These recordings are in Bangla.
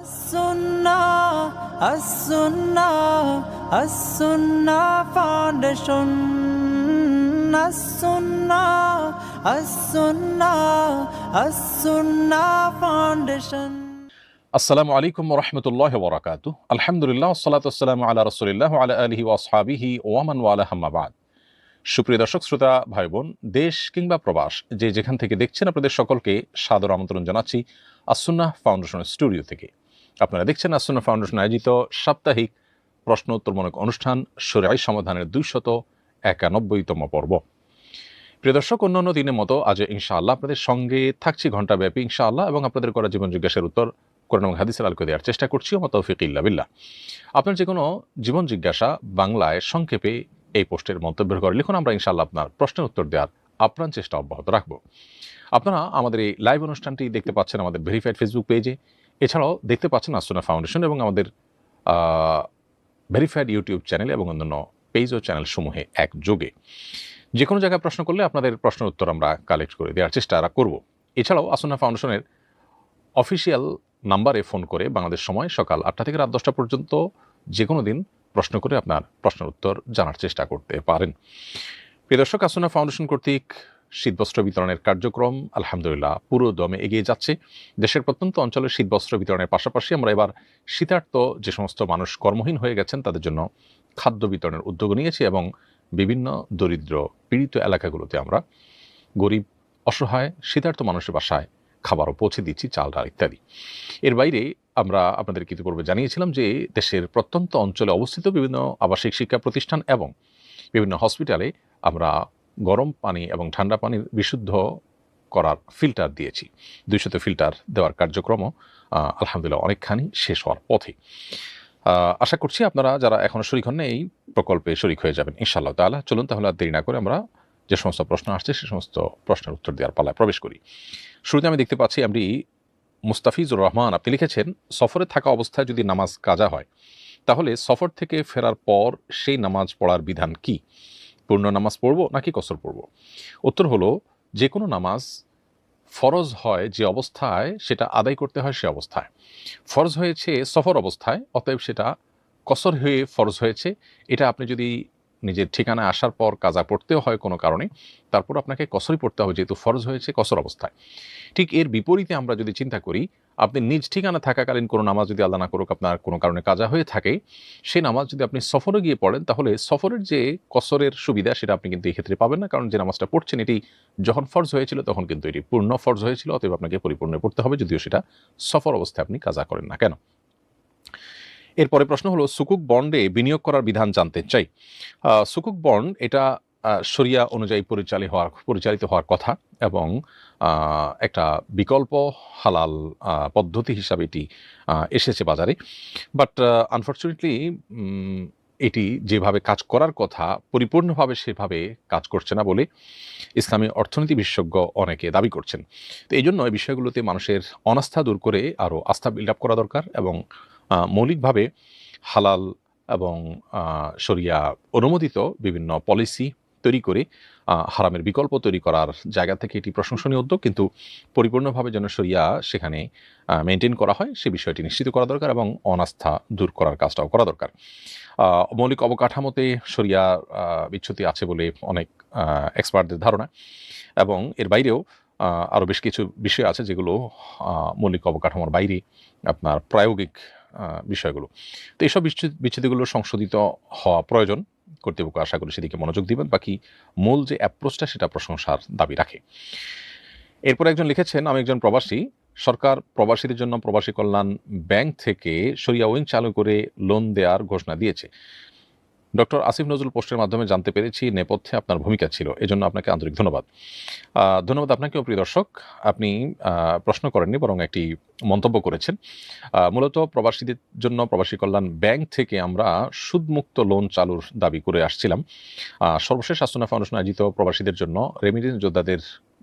As-Sunnah Foundation. As-Sunnah Foundation. আসসালামু আলাইকুম ওয়া রাহমাতুল্লাহি ওয়া বারাকাতুহু। আলহামদুলিল্লাহ ওয়াসসালাতু ওয়াসসালামু আলা রাসূলিল্লাহ ওয়া আলা আলিহি ওয়া আসহাবিহি ওয়া মান ওয়ালাহু আম্মা বা'দ। সুপ্রিয় দর্শক শ্রোতা ভাই বোন, দেশ কিংবা প্রবাস যে যেখান থেকে দেখছেন আপনাদের সকলকে সাদর আমন্ত্রণ জানাচ্ছি আস-সুন্নাহ ফাউন্ডেশনের স্টুডিও থেকে। আপনারা দেখছেন আস-সুন্নাহ ফাউন্ডেশন আয়োজিত সাপ্তাহিক প্রশ্ন উত্তরমূলক অনুষ্ঠান শরীআই সমাধানের 291তম পর্ব। প্রিয় দর্শক, অন্যান্য দিনের মতো আজ ইনশাআল্লাহ আপনাদের সঙ্গে থাকছি ঘণ্টাব্যাপী ইনশাআল্লাহ, এবং আপনাদের করা জীবন জিজ্ঞাসার উত্তর কোরআন এবং হাদিসের আলোকে দেওয়ার চেষ্টা করছি। ওয়া মা তাওফীক ইল্লা বিল্লাহ। আপনার যে কোনো জীবন জিজ্ঞাসা বাংলায় সংক্ষেপে এই পোস্টের মন্তব্যের ঘরে লিখুন, আমরা ইনশাআল্লাহ আপনার প্রশ্নের উত্তর দেওয়ার আপ্রাণ চেষ্টা অব্যাহত রাখব। আপনারা আমাদের এই লাইভ অনুষ্ঠানটি দেখতে পাচ্ছেন আমাদের ভেরিফাইড ফেসবুক পেজে, এছাড়াও দেখতে পাচ্ছেন আস-সুন্নাহ ফাউন্ডেশন এবং আমাদের ভেরিফাইড ইউটিউব চ্যানেল এবং অন্যান্য পেজ ও চ্যানেল সমূহে একযোগে। যে কোনো জায়গায় প্রশ্ন করলে আপনাদের প্রশ্নের উত্তর আমরা কালেক্ট করে দেওয়ার চেষ্টা করব। এছাড়াও আস-সুন্নাহ ফাউন্ডেশনের অফিসিয়াল নাম্বারে ফোন করে বাংলাদেশ সময় সকাল 8টা থেকে রাত 10টা পর্যন্ত যে কোনো দিন প্রশ্ন করে আপনার প্রশ্নের উত্তর জানার চেষ্টা করতে পারেন। প্রিয় দর্শক, আস-সুন্নাহ ফাউন্ডেশন কর্তৃক শীতবস্ত্র বিতরণের কার্যক্রম আলহামদুলিল্লাহ পুরো দমে এগিয়ে যাচ্ছে। দেশের প্রত্যন্ত অঞ্চলে শীতবস্ত্র বিতরণের পাশাপাশি আমরা এবার শীতার্ত যে সমস্ত মানুষ কর্মহীন হয়ে গেছেন তাদের জন্য খাদ্য বিতরণের উদ্যোগ নিয়েছি, এবং বিভিন্ন দরিদ্র পীড়িত এলাকাগুলোতে আমরা গরিব অসহায় শীতার্ত মানুষের বাসায় খাবারও পৌঁছে দিচ্ছি, চাল ডাল ইত্যাদি। এর বাইরে আমরা আপনাদের ইতিপূর্বে জানিয়েছিলাম যে দেশের প্রত্যন্ত অঞ্চলে অবস্থিত বিভিন্ন আবাসিক শিক্ষা প্রতিষ্ঠান এবং বিভিন্ন হসপিটালে আমরা গরম পানি এবং ঠান্ডা পানির বিশুদ্ধ করার ফিল্টার দিয়েছি। 200 ফিল্টার দেওয়ার কার্যক্রমও আলহামদুলিল্লাহ অনেকখানি শেষ হওয়ার পথে। আশা করছি আপনারা যারা এখনও শরিক হন না এই প্রকল্পে শরিক হয়ে যাবেন ইনশাআল্লাহ তাআলা। চলুন তাহলে আর দেরি না করে আমরা যে সমস্ত প্রশ্ন আসছে সে সমস্ত প্রশ্নের উত্তর দেওয়ার পালায় প্রবেশ করি। শুরুতে আমি দেখতে পাচ্ছি এমডি মুস্তাফিজুর রহমান, আপনি লিখেছেন, সফরে থাকা অবস্থায় যদি নামাজ কাজা হয় তাহলে সফর থেকে ফেরার পর সেই নামাজ পড়ার বিধান কি? পূর্ণ নামাজ পড়ব নাকি কসর পড়ব? উত্তর হলো, যে কোনো নামাজ ফরজ হয় যে অবস্থায় সেটা আদায় করতে হয় সে অবস্থায়। ফরজ হয়েছে সফর অবস্থায়, অতএব সেটা কসর হয়ে ফরজ হয়েছে। এটা আপনি যদি নিজের ঠিকানায় আসার পর কাজা পড়তেও হয় কোনো কারণে, তারপর আপনাকে কসরই পড়তে হবে যেহেতু ফরজ হয়েছে কসর অবস্থায়। ঠিক এর বিপরীতে আমরা যদি চিন্তা করি, আপনি নিজ ঠিকানা থাকাকালীন কোনো নামাজ যদি আল্লাহ না করুক আপনার কোনো কারণে কাজা হয়ে থাকে, সেই নামাজ যদি আপনি সফরে গিয়ে পড়েন তাহলে সফরের যে কসরের সুবিধা সেটা আপনি কিন্তু এই ক্ষেত্রে পাবেন না, কারণ যে নামাজটা পড়ছেন এটি যখন ফরজ হয়েছিল তখন কিন্তু এটি পূর্ণ ফরজ হয়েছিল, অতএব আপনাকে পরিপূর্ণ পড়তে হবে যদিও সেটা সফর অবস্থায় আপনি কাজা করেন না কেন। এরপরে প্রশ্ন হলো, সুকুক বন্ডে বিনিয়োগ করার বিধান জানতে চাই। সুকুক বন্ড এটা শরিয়া অনুযায়ী পরিচালিত হওয়ার কথা, এবং একটা বিকল্প হালাল পদ্ধতি হিসাবে এটি এসেছে বাজারে। বাট আনফর্চুনেটলি এটি যেভাবে কাজ করার কথা পরিপূর্ণভাবে সেভাবে কাজ করছে না বলে ইসলামী অর্থনীতি বিশেষজ্ঞ অনেকে দাবি করছেন। তো এই জন্য এই বিষয়গুলোতে মানুষের অনাস্থা দূর করে আরও আস্থা বিল্ড আপ করা দরকার, এবং মৌলিকভাবে হালাল এবং শরিয়া অনুমোদিত বিভিন্ন পলিসি তৈরি করে হারামের বিকল্প তৈরি করার জায়গা থেকে এটি প্রশংসনীয় উদ্যোগ, কিন্তু পরিপূর্ণভাবে যেন শরিয়া সেখানে মেনটেন করা হয় সে বিষয়টি নিশ্চিত করা দরকার, এবং অনাস্থা দূর করার কাজটাও করা দরকার। মৌলিক অবকাঠামোতে শরিয়া বিচ্যুতি আছে বলে অনেক এক্সপার্টদের ধারণা, এবং এর বাইরেও আরও বেশ কিছু বিষয় আছে যেগুলো মৌলিক অবকাঠামোর বাইরে আপনার প্রায়োগিক বিষয়গুলো। তো এইসব বিচ্ছেদগুলো সংশোধিত হওয়া প্রয়োজন। কর্তৃপক্ষ আশা করি সেদিকে মনোযোগ দিবেন। বাকি মূল যে অ্যাপ্রোচটা সেটা প্রশংসার দাবি রাখে। এরপর একজন লিখেছেন, আমি একজন প্রবাসী, সরকার প্রবাসীদের জন্য প্রবাসী কল্যাণ ব্যাংক থেকে শরিয়া উইং চালু করে লোন দেওয়ার ঘোষণা দিয়েছে। ডক্টর আসিফ নজরুল পোস্টের মাধ্যমে জানতে পেরেছি নেপথ্যে আপনার ভূমিকা ছিল, এজন্য আপনাকে আন্তরিক ধন্যবাদ। ধন্যবাদ আপনাকেও প্রিয় দর্শক। আপনি প্রশ্ন করেননি বরং একটি মন্তব্য করেছেন। মূলত প্রবাসীদের জন্য প্রবাসী কল্যাণ ব্যাংক থেকে আমরা সুদমুক্ত লোন চালুর দাবি করে আসছিলাম। সর্বশেষ আস-সুন্নাহ ফাউন্ডেশন আয়োজিত প্রবাসীদের জন্য রেমিটেন্স যোদ্ধাদের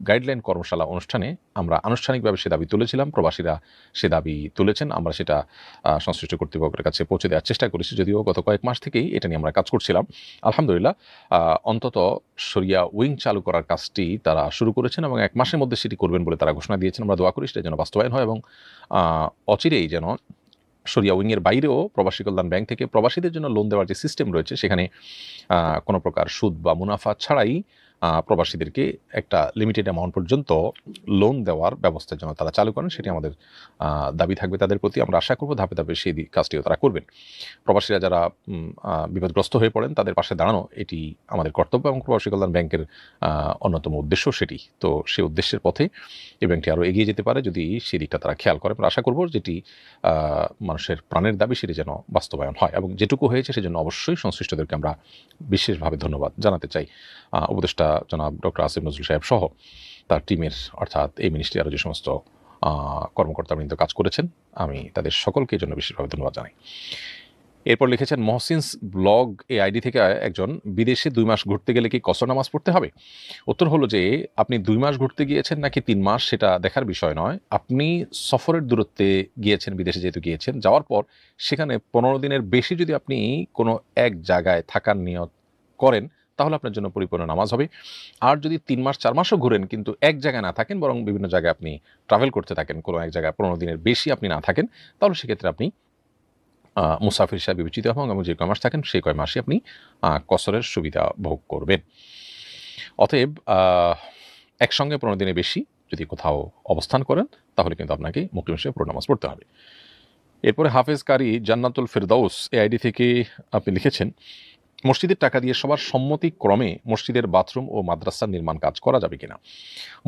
গাইডলাইন কর্মশালা অনুষ্ঠানে আমরা আনুষ্ঠানিকভাবে সে দাবি তুলেছিলাম, প্রবাসীরা সে দাবি তুলেছেন, আমরা সেটা সংশ্লিষ্ট কর্তৃপক্ষের কাছে পৌঁছে দেওয়ার চেষ্টা করেছি, যদিও গত কয়েক মাস থেকেই এটা নিয়ে আমরা কাজ করছিলাম। আলহামদুলিল্লাহ অন্তত শরিয়া উইং চালু করার কাজটি তারা শুরু করেছেন, এবং 1 মাসের মধ্যে সেটি করবেন বলে তারা ঘোষণা দিয়েছেন। আমরা দোয়া করি সেটা যেন বাস্তবায়ন হয়, এবং অচিরেই যেন শরিয়া উইংয়ের বাইরেও প্রবাসী কল্যাণ ব্যাংক থেকে প্রবাসীদের জন্য লোন দেওয়ার যে সিস্টেম রয়েছে সেখানে কোনো প্রকার সুদ বা মুনাফা ছাড়াই প্রবাসীদেরকে একটা লিমিটেড অ্যামাউন্ট পর্যন্ত লোন দেওয়ার ব্যবস্থার জন্য তারা চালু করেন। সেটি আমাদের দাবি থাকবে তাদের প্রতি। আমরা আশা করব ধাপে ধাপে সেই কাজটিও তারা করবেন। প্রবাসীরা যারা বিপদগ্রস্ত হয়ে পড়েন তাদের পাশে দাঁড়ানো এটি আমাদের কর্তব্য এবং প্রবাসী কল্যাণ ব্যাংকের অন্যতম উদ্দেশ্য সেটি। তো সেই উদ্দেশ্যের পথে এই ব্যাংকটি আরও এগিয়ে যেতে পারে যদি সেই দিকটা তারা খেয়াল করে। আমরা আশা করব যেটি মানুষের প্রাণের দাবি সেটি যেন বাস্তবায়ন হয়, এবং যেটুকু হয়েছে সেজন্য অবশ্যই সংশ্লিষ্টদেরকে আমরা বিশেষভাবে ধন্যবাদ জানাতে চাই। উপদেষ্টা জনাব ডক্টর আসিফ নজরুল সাহেব সহ তার টিমের, অর্থাৎ এই মিনিস্ট্রি আরও যে সমস্ত কর্মকর্তাবৃন্দ কাজ করেছেন, আমি তাদের সকলকে জন্য বিশেষভাবে ধন্যবাদ জানাই। এরপর লিখেছেন মহসিনস ব্লগ, এই আইডি থেকে একজন, বিদেশে 2 মাস ঘুরতে গেলে কি কসর নামাজ পড়তে হবে? উত্তর হলো যে আপনি 2 মাস ঘুরতে গিয়েছেন নাকি 3 মাস সেটা দেখার বিষয় নয়। আপনি সফরের দূরত্বে গিয়েছেন, বিদেশে যেহেতু গিয়েছেন, যাওয়ার পর সেখানে 15 দিনের বেশি যদি আপনি কোনো এক জায়গায় থাকার নিয়ত করেন তাহলে আপনার জন্য পরিপূর্ণ নামাজ হবে। আর যদি 3 মাস 4 মাসও ঘুরেন কিন্তু এক জায়গায় না থাকেন, বরং বিভিন্ন জায়গায় আপনি ট্রাভেল করতে থাকেন, কোনো এক জায়গায় 15 দিনের বেশি আপনি না থাকেন, তাহলে সেক্ষেত্রে আপনি মুসাফির হিসাবে বিবেচিত হবেন এবং যে কয় মাস থাকেন সেই কয় মাসে আপনি কসরের সুবিধা ভোগ করবেন। অতএব একসঙ্গে 15 দিনের বেশি যদি কোথাও অবস্থান করেন তাহলে কিন্তু আপনাকে মুসলিম হিসেবে পুরো নামাজ পড়তে হবে। এরপরে হাফেজ কারি জান্নাতুল ফেরদাউস, এই আইডি থেকে আপনি লিখেছেন, মসজিদের টাকা দিয়ে সবার সম্মতিক্রমে মসজিদের বাথরুম ও মাদ্রাসার নির্মাণ কাজ করা যাবে কিনা?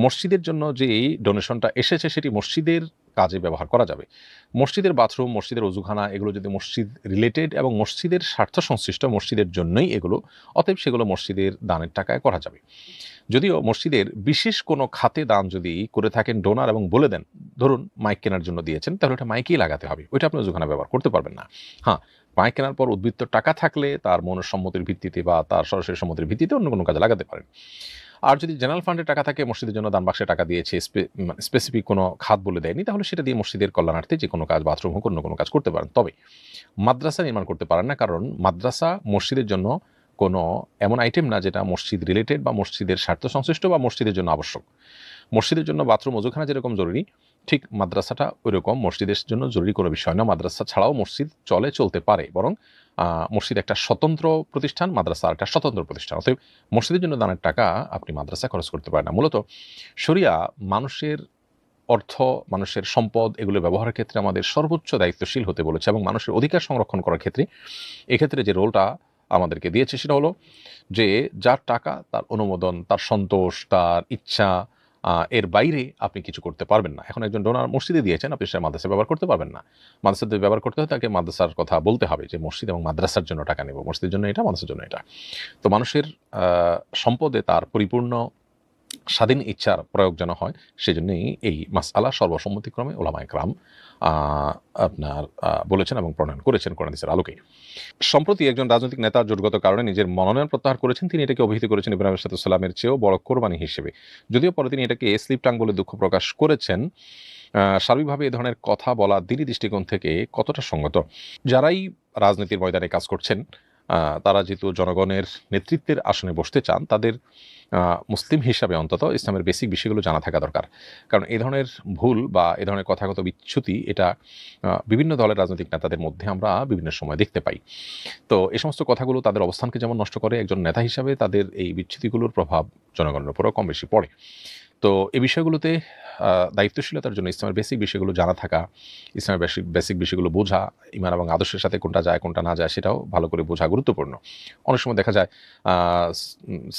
মসজিদের জন্য যে ডোনেশনটা এসেছে সেটি মসজিদের কাজে ব্যবহার করা যাবে। মসজিদের বাথরুম, মসজিদের অজুখানা, এগুলো যদি মসজিদ রিলেটেড এবং মসজিদের স্বার্থ সংশ্লিষ্ট, মসজিদের জন্যই এগুলো, অতএব সেগুলো মসজিদের দানের টাকায় করা যাবে। যদিও মসজিদের বিশেষ কোনো খাতে দান যদি করে থাকেন ডোনার এবং বলে দেন, ধরুন মাইক কেনার জন্য দিয়েছেন, তাহলে ওটা মাইকেই লাগাতে হবে, ওইটা আপনি অজুখানা ব্যবহার করতে পারবেন না। হ্যাঁ, মাইক কেনার পর উদ্বৃত্ত টাকা থাকলে তার মনঃসম্মতির ভিত্তিতে বা তার সরাসরি সম্মতির ভিত্তিতে অন্য কোনো কাজে লাগাতে পারেন। আর যদি জেনারেল ফান্ডের টাকা থাকে, মসজিদের জন্য দান বাক্সে টাকা দিয়েছে, স্পেসিফিক কোনো খাত বলে দেয়নি, তাহলে সেটা দিয়ে মসজিদের কল্যাণার্থে যে কোনো কাজ, বাথরুম হোক অন্য কোনো কাজ করতে পারেন। তবে মাদ্রাসা নির্মাণ করতে পারেন না, কারণ মাদ্রাসা মসজিদের জন্য কোনো এমন আইটেম না যেটা মসজিদ রিলেটেড বা মসজিদের স্বার্থ সংশ্লিষ্ট বা মসজিদের জন্য আবশ্যক। মসজিদের জন্য বাথরুম অজুখানা যেরকম জরুরি, ঠিক মাদ্রাসাটা ওইরকম মসজিদের জন্য জরুরি কোনো বিষয় না। মাদ্রাসা ছাড়াও মসজিদ চলতে পারে, বরং মসজিদ একটা স্বতন্ত্র প্রতিষ্ঠান, মাদ্রাসা একটা স্বতন্ত্র প্রতিষ্ঠান। অতএব মসজিদের জন্য দানের টাকা আপনি মাদ্রাসা খরচ করতে পারেন না। মূলত শরিয়া মানুষের অর্থ, মানুষের সম্পদ, এগুলো ব্যবহারের ক্ষেত্রে আমাদের সর্বোচ্চ দায়িত্বশীল হতে বলেছে, এবং মানুষের অধিকার সংরক্ষণ করার ক্ষেত্রে এক্ষেত্রে যে রোলটা আমাদেরকে দিয়েছে সেটা হলো যে যার টাকা, তার অনুমোদন, তার সন্তোষ, তার ইচ্ছা, এর বাইরে আপনি কিছু করতে পারবেন না। এখন একজন ডোনার মসজিদে দিয়েছেন, আপনি সেটা মাদ্রাসা ব্যবহার করতে পারবেন না। মাদ্রাসাতে ব্যবহার করতে হয় তাকে মাদ্রাসার কথা বলতে হবে যে মসজিদ এবং মাদ্রাসার জন্য টাকা নেব, মসজিদের জন্য এটা, মাদ্রাসার জন্য এটা। তো মানুষের সম্পদে তার পরিপূর্ণ স্বাধীন ইচ্ছার প্রয়োগ যেন হয়, সেজন্যই এই মাসআলা সর্বসম্মতিক্রমে ওলামায়ে কেরাম আপনার বলেছেন এবং প্রণয়ন করেছেন কোরআন হাদিসের আলোকে। সম্প্রতি একজন রাজনৈতিক নেতার জোটগত কারণে নিজের মনোনয়ন প্রত্যাহার করেছেন। তিনি এটাকে অভিহিত করেছেন ইব্রাহিম আলাইহিস সালামের চেয়েও বড় কোরবানি হিসেবে। যদিও পরে তিনি এটাকে স্লিপ টাং বলে দুঃখ প্রকাশ করেছেন। সার্বিকভাবে এ ধরনের কথা বলা দিনই দৃষ্টিকোণ থেকে কতটা সঙ্গত? যারাই রাজনীতির ময়দানে কাজ করছেন, তারা যেহেতু জনগণের নেতৃত্বের আসনে বসতে চান, তাদের মুসলিম হিসাবে অন্তত ইসলামের বেসিক বিষয়গুলো জানা থাকা দরকার। কারণ এই ধরনের ভুল বা এই ধরনের কথাগত বিচ্যুতি, এটা বিভিন্ন দলের রাজনৈতিক নেতাদের মধ্যে আমরা বিভিন্ন সময় দেখতে পাই। তো এই সমস্ত কথাগুলো তাদের অবস্থানকে যেমন নষ্ট করে, একজন নেতা হিসাবে তাদের এই বিচ্যুতিগুলোর প্রভাব জনগণের উপরও কম বেশি পড়ে। তো এই বিষয়গুলোতে দায়িত্বশীলতার জন্য ইসলামের বেসিক বিষয়গুলো জানা থাকা, ইসলামের বেসিক বিষয়গুলো বোঝা, ঈমান এবং আদর্শের সাথে কোনটা যায় কোনটা না যায় সেটাও ভালো করে বোঝা গুরুত্বপূর্ণ। অনেক সময় দেখা যায়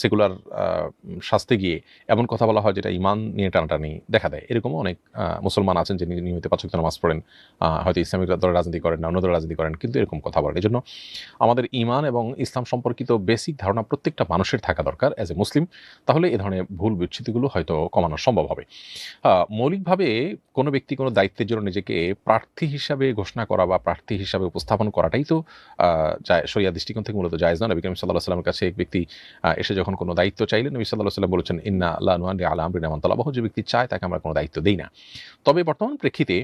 সেকুলার শাস্তে গিয়ে এমন কথা বলা হয় যেটা ঈমান নিয়ে টানাটানি দেখা দেয়। এরকমও অনেক মুসলমান আছেন যিনি নিয়মিত 5 ওয়াক্ত নামাজ পড়েন, হয়তো ইসলামিক দলের রাজনীতি করেন না, অন্য দলের রাজনীতি করেন, কিন্তু এরকম কথা বলেন। এজন্য আমাদের ঈমান এবং ইসলাম সম্পর্কিত বেসিক ধারণা প্রত্যেকটা মানুষের থাকা দরকার অ্যাজ এ মুসলিম। তাহলে এ ধরনের ভুল বিচ্যুতিগুলো হয়তো কমানো সম্ভব হবে। মৌলিকভাবে কোনো ব্যক্তি কোনো দায়িত্বের জন্য নিজেকে প্রার্থী হিসাবে ঘোষণা করা বা প্রার্থী হিসাবে উপস্থাপন করাটাই তো শরিয়া দৃষ্টিকোণ থেকে মূলত জায়েজ না। নবী করিম সাল্লাল্লাহু আলাইহি ওয়াসাল্লামের কাছে এক ব্যক্তি এসে যখন কোনো দায়িত্ব চাইলেন, নবী সাল্লাল্লাহু আলাইহি ওয়াসাল্লাম বলেছেন, ইন্না লা নুআল্লি আলা আমরিন মান তালাবাহু, যে ব্যক্তি চায় তাকে আমরা কোনো দায়িত্ব দেই না। তবে বর্তমান প্রেক্ষিতে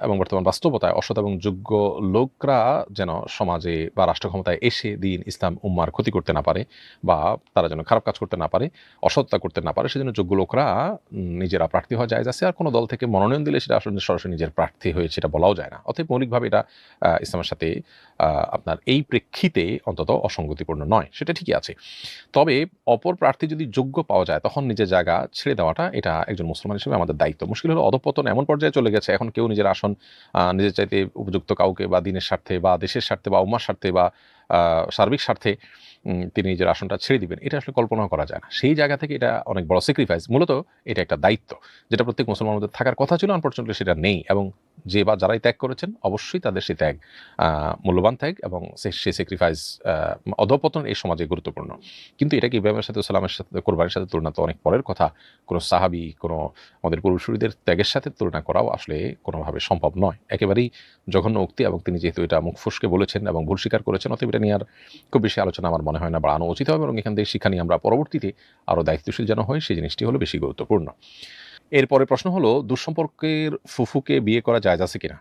এবং বর্তমান বাস্তবতায় অসৎ এবং যোগ্য লোকরা যেন সমাজে বা রাষ্ট্র ক্ষমতায় এসে দিন ইসলাম উম্মার ক্ষতি করতে না পারে বা তারা যেন খারাপ কাজ করতে না পারে, অসৎতা করতে না পারে, সেজন্য যোগ্য লোকরা যুবকরা নিজেরা প্রার্থী হওয়া জায়েজ আছে, আর কোনো দল থেকে মনোনয়ন দিলে সেটা আসলে সরাসরি নিজের প্রার্থী হয়ে সেটা বলাও যায় না। অতএব মৌলিকভাবে এটা ইসলামের সাথে আপনার এই প্রেক্ষিতে অন্তত অসঙ্গতিপূর্ণ নয়, সেটা ঠিকই আছে। তবে অপর প্রার্থী যদি যোগ্য পাওয়া যায় তখন নিজের জায়গা ছেড়ে দেওয়াটা এটা একজন মুসলমান হিসেবে আমাদের দায়িত্ব। মুশকিল হলো অধঃপতন এমন পর্যায়ে চলে গেছে, এখন কেউ নিজের আসন নিজের চাইতে উপযুক্ত কাউকে বা দিনের স্বার্থে বা দেশের স্বার্থে বা উম্মার স্বার্থে বা সার্বিক স্বার্থে তিনি নিজের আসনটা ছেড়ে দিবেন, এটা আসলে কল্পনাও করা যায় না। সেই জায়গা থেকে এটা অনেক বড় স্যাক্রিফাইস। মূলত এটা একটা দায়িত্ব যেটা প্রত্যেক মুসলমানের মধ্যে থাকার কথা ছিল, আনফরচুনেটলি সেটা নেই। এবং যে বা যারাই ত্যাগ করেছেন অবশ্যই তাদের সেই ত্যাগ মূল্যবান ত্যাগ, এবং সেই স্যাক্রিফাইস অধঃপতন এই সমাজে গুরুত্বপূর্ণ। কিন্তু এটাকে ইব্রাহিমের সাথে সালামের সাথে কোরবানির সাথে তুলনা তো অনেক পরের কথা। কোনো সাহাবি, কোনো আমাদের পূর্বসূরীদের ত্যাগের সাথে তুলনা করাও আসলে কোনোভাবে সম্ভব নয়, একেবারেই জঘন্য উক্তি। এবং তিনি যেহেতু এটা মুখ ফুসকে বলেছেন এবং ভুল স্বীকার করেছেন, অতএব এটা নিয়ে আর খুব বেশি আলোচনা আমার মনে হয় না বাড়ানো উচিত হবে, এবং এখান থেকে শিক্ষা নিয়ে আমরা পরবর্তীতে আরও দায়িত্বশীল যেন হয় সেই জিনিসটি হলো বেশি গুরুত্বপূর্ণ। এরপরে প্রশ্ন হলো, দুঃসম্পর্কের ফুফুকে বিয়ে করা জায়েজ আছে কিনা?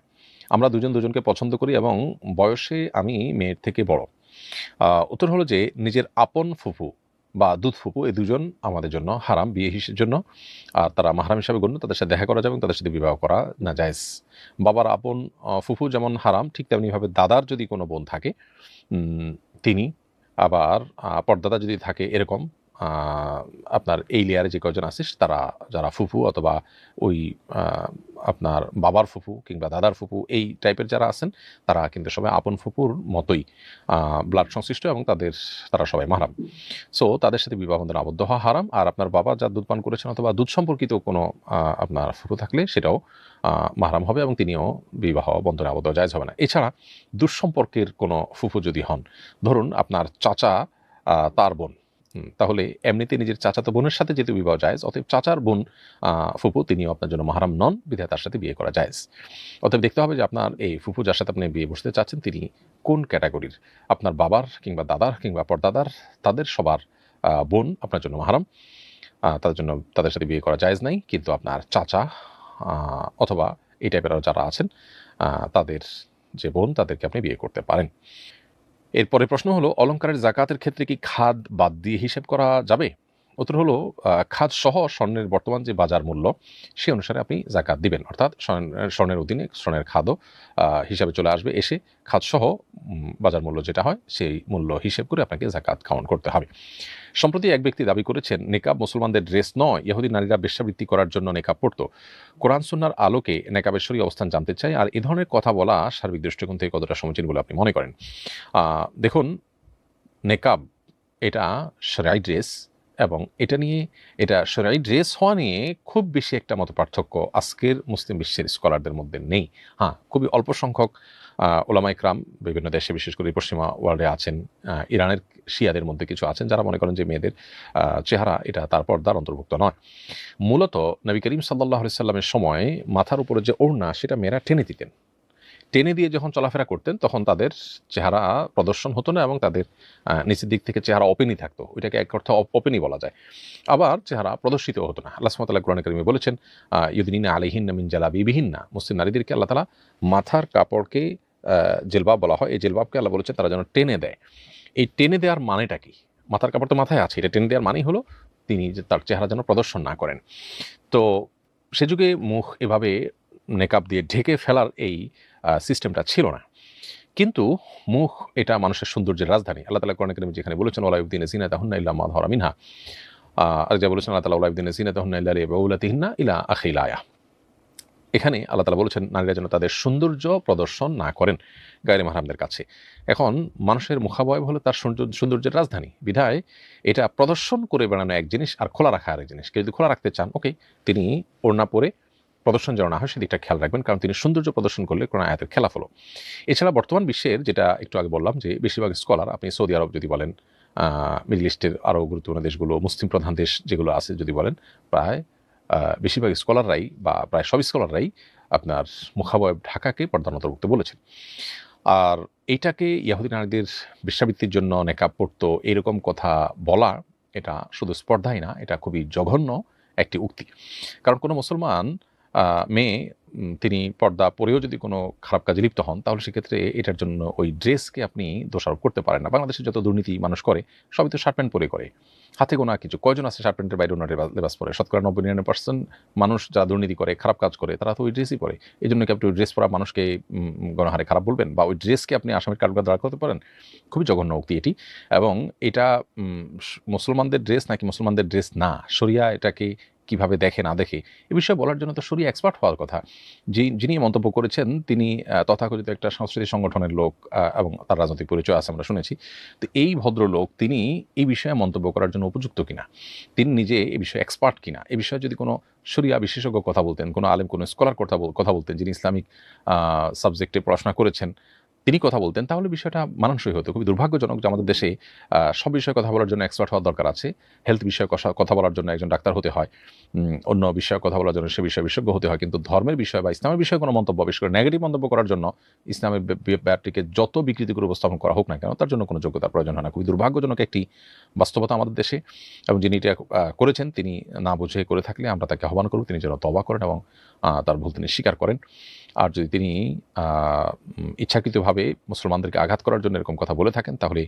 আমরা দুজন দুজনকে পছন্দ করি এবং বয়সে আমি মেয়ের থেকে বড়। উত্তর হলো যে নিজের আপন ফুফু বা দুধ ফুফু এই দুজন আমাদের জন্য হারাম বিয়ে জন্য। আর তারা মাহরাম হিসাবে গণ্য, তাদের সাথে দেখা করা যাবে এবং তাদের সাথে বিবাহ করা না জায়েজ। বাবার আপন ফুফু যেমন হারাম, ঠিক তেমনিভাবে দাদার যদি কোনো বোন থাকে তিনি, আবার পর্দাদা যদি থাকে, এরকম আপনার এই লেয়ারে যে কয়জন আছে তারা যারা ফুফু অথবা ওই আপনার বাবার ফুফু কিংবা দাদার ফুফু এই টাইপের যারা আছেন তারা কিন্তু সবাই আপন ফুফুর মতোই ব্লাড সংশ্লিষ্ট, এবং তারা সবাই মাহরাম। সো তাদের সাথে বিবাহ বন্ধনে আবদ্ধ হওয়া হারাম। আর আপনার বাবা যা দুধ পান করেছেন অথবা দুধ সম্পর্কিত কোনো আপনার ফুফু থাকলে সেটাও মাহরাম হবে, এবং তিনিও বিবাহ বন্ধনে আবদ্ধ জায়েজ হবে না। এছাড়া দুঃসম্পর্কের কোনো ফুফু যদি হন, ধরুন আপনার চাচা তার বোন, তাহলে এমনিতে নিজের চাচাতো বোনের সাথে যেহেতু বিবাহ জায়েজ, অতএব চাচার বোন ফুফু তিনিও আপনার জন্য মাহরাম নন, বিধায় তার সাথে বিয়ে করা জায়েজ। অতএব দেখতে হবে যে আপনার এই ফুফু যার সাথে আপনি বিয়ে বসতে চাচ্ছেন তিনি কোন ক্যাটাগরির। আপনার বাবার কিংবা দাদার কিংবা পরদাদার তাদের সবার বোন আপনার জন্য মাহরাম, তাদের সাথে বিয়ে করা জায়েজ নাই। কিন্তু আপনার চাচা অথবা এই টাইপের যারা আছেন তাদের যে বোন তাদেরকে আপনি বিয়ে করতে পারেন। এরপরে প্রশ্ন হলো, অলংকারের জাকাতের ক্ষেত্রে কি খাদ বাদ দিয়ে হিসেব করা যাবে? উত্তর হলো, খাদ সহ স্বর্ণের বর্তমান যে বাজার মূল্য সে অনুসারে আপনি জাকাত দিবেন, অর্থাৎ স্বর্ণের অধীনে স্বর্ণের খাদও হিসাবে চলে আসবে, এসে খাদ সহ বাজার মূল্য যেটা হয় সেই মূল্য হিসেব করে আপনাকে জাকাত কাউন্ট করতে হবে। সম্প্রতি এক ব্যক্তি দাবি করেছেন নেকাব মুসলমানদের ড্রেস নয়, ইহুদি নারীরা বেশ্যাবৃত্তি করার জন্য নেকাব পড়তো। কোরআন সুন্নাহর আলোকে নেকাবের শরীয়ী অবস্থান জানতে চাই, আর এ ধরনের কথা বলা সার্বিক দৃষ্টিকোণ থেকে কতটা সমীচীন বলে আপনি মনে করেন? দেখুন, নেকাব এটা শরঈ ড্রেস, এবং এটা শরঈ ড্রেস হওয়া নিয়ে খুব বেশি একটা মত পার্থক্য আজকের মুসলিম বিশ্বের স্কলারদের মধ্যে নেই। হ্যাঁ, খুবই অল্প সংখ্যক ওলামা ইকরাম বিভিন্ন দেশে, বিশেষ করে পশ্চিমা ওয়ার্ল্ডে আছেন, ইরানের শিয়াদের মধ্যে কিছু আছেন যারা মনে করেন যে মেয়েদের চেহারা এটা তার পর্দার অন্তর্ভুক্ত নয়। মূলত নবী করিম সাল্লাল্লাহু আলাইহি সাল্লামের সময় মাথার উপরে যে ওড়না সেটা মেয়েরা টেনে দিতেন, টেনে দিয়ে যখন চলাফেরা করতেন তখন তাদের চেহারা প্রদর্শন হতো না, এবং তাদের নিচের দিক থেকে চেহারা ওপেনই থাকতো, ওইটাকে এক অর্থে ওপেনই বলা যায়। আবার চেহারা প্রদর্শিত হতো না। আল্লাহ সুবহানাহু ওয়া তাআলা কোরআনে কারিমে বলেছেন, ইউদনিনা আলাইহিন্না মিন জালাবিবিহিন্না, মুসলিম নারীদেরকে আল্লাহ তাআলা মাথার কাপড়কে জিলবাব বলা হয়, এই জিলবাবকে আল্লাহ বলেছেন তারা যেন টেনে দেয়। এই টেনে দেওয়ার মানেটা কি? মাথার কাপড় তো মাথায় আছে, এটা টেনে দেওয়ার মানেই হলো তিনি যে তার চেহারা যেন প্রদর্শন না করেন। তো সে যুগে মুখ এভাবে নেকাব দিয়ে ঢেকে ফেলার এই সিস্টেমটা ছিল না। কিন্তু মুখ এটা মানুষের সৌন্দর্যের রাজধানী। আল্লাহ তাআলা কোরআনে কারিমে যেখানে বলেছেন ওয়ালা ইউবদিনা জিনাতাহুন্না ইল্লা মা যাহারা মিনহা, আর যা বলেছেন আল্লাহ তাআলা ওয়ালা ইউবদিনা জিনাতাহুন্না ইল্লা লিবাউলাতিহিন্না ইলা আখিল আয়া, এখানে আল্লাহ তাআলা বলেছেন নারীরা যেন তাদের সৌন্দর্য প্রদর্শন না করেন গায়রে মাহরামদের কাছে। এখন মানুষের মুখাবয়ব হলো তার সৌন্দর্যের রাজধানী, বিধায় এটা প্রদর্শন করে বেড়ানো এক জিনিস আর খোলা রাখা আরেক জিনিস। কেউ যদি খোলা রাখতে চান, ওকে, তিনি ওড়না পরে প্রদর্শন যেন না হয় সেদিকটা খেয়াল রাখবেন, কারণ তিনি সৌন্দর্য প্রদর্শন করলে কোরআন আয়াতের খেলাফ হলো। এছাড়া বর্তমান বিশ্বের, যেটা একটু আগে বললাম, যে বেশিরভাগ স্কলার, আপনি সৌদি আরব যদি বলেন, মিডল ইস্টের আরও গুরুত্বপূর্ণ দেশগুলো, মুসলিম প্রধান দেশ যেগুলো আছে যদি বলেন, প্রায় বেশিরভাগ স্কলাররাই বা প্রায় সব স্কলাররাই আপনার মুখাবয়ব ঢাকাকে পর্দার অন্তর্ভুক্ত বলেছেন। আর এইটাকে ইহুদি নারীদের বেশ্যাবৃত্তির জন্য নেকাব পড়তো এরকম কথা বলা, এটা শুধু স্পর্ধাই না, এটা খুবই জঘন্য একটি উক্তি। কারণ কোনো মুসলমান মেয়ে তিনি পর্দা পরেও যদি কোনো খারাপ কাজে লিপ্ত হন, তাহলে সেক্ষেত্রে এটার জন্য ওই ড্রেসকে আপনি দোষারোপ করতে পারেন না। বাংলাদেশে যত দুর্নীতি মানুষ করে, সবই তো শার্ট প্যান্ট পরে করে। হাতে গোনা কিছু কয়জন আছে শার্ট প্যান্টের বাইরে ওনার লেবাস পরে? শতকরা 99% মানুষ যা দুর্নীতি করে, খারাপ কাজ করে, তারা তো ওই ড্রেসই পরে। এই জন্য কি আপনি ওই ড্রেস পরা মানুষকে গণহারে খারাপ বলবেন, বা ওই ড্রেসকে আপনি আসামির কাঠগড়ায় দাঁড় করতে পারেন? খুবই জঘন্য উক্তি এটি। এবং এটা মুসলমানদের ড্রেস নাকি মুসলমানদের ড্রেস না, শরিয়া এটাকে কিভাবে দেখে না দেখে এ বিষয়ে বলার জন্য তো শরিয়া এক্সপার্ট হওয়ার কথা। যিনি মন্তব্য করেছেন তিনি তথাকথিত একটা সাংস্কৃতিক সংগঠনের লোক, এবং তার রাজনৈতিক পরিচয় আছে আমরা শুনেছি। তো এই ভদ্রলোক তিনি এই বিষয়ে মন্তব্য করার জন্য উপযুক্ত কিনা, তিনি নিজে এই বিষয়ে এক্সপার্ট কিনা, এই বিষয়ে যদি কোনো শরিয়া বিশেষজ্ঞ কথা বলতেন, কোনো আলেম, কোনো স্কলার কথা বলতেন, যিনি ইসলামিক সাবজেক্টে পড়াশোনা করেছেন, তিনি কথা বলতেন, তাহলে বিষয়টা মানানসই হতো। খুবই দুর্ভাগ্যজনক যে আমাদের দেশে সব বিষয়ে কথা বলার জন্য এক্সপার্ট হওয়ার দরকার আছে। হেলথ বিষয়ে কথা বলার জন্য একজন ডাক্তার হতে হয়, অন্য বিষয়ে কথা বলার জন্য সে বিষয়ে বিশেষজ্ঞ হতে হয়, কিন্তু ধর্মের বিষয় বা ইসলামের বিষয়ে কোনো মন্তব্য, বিশেষ করে নেগেটিভ মন্তব্য করার জন্য ইসলামের ব্যাপারটিকে যত বিকৃতি করে উপস্থাপন করা হোক না কেন, তার জন্য কোনো যোগ্যতার প্রয়োজন হয় না। খুবই দুর্ভাগ্যজনক একটি বাস্তবতা আমাদের দেশে, এবং যিনি এটা করেছেন তিনি না বুঝে করে থাকলে আমরা তাকে আহ্বান করব তিনি যেন তওবা করেন এবং তার ভুল তিনি স্বীকার করেন। আর যদি তিনি ইচ্ছাকৃতভাবে মুসলমানদেরকে আঘাত করার জন্য এরকম কথা বলে থাকেন, তাহলে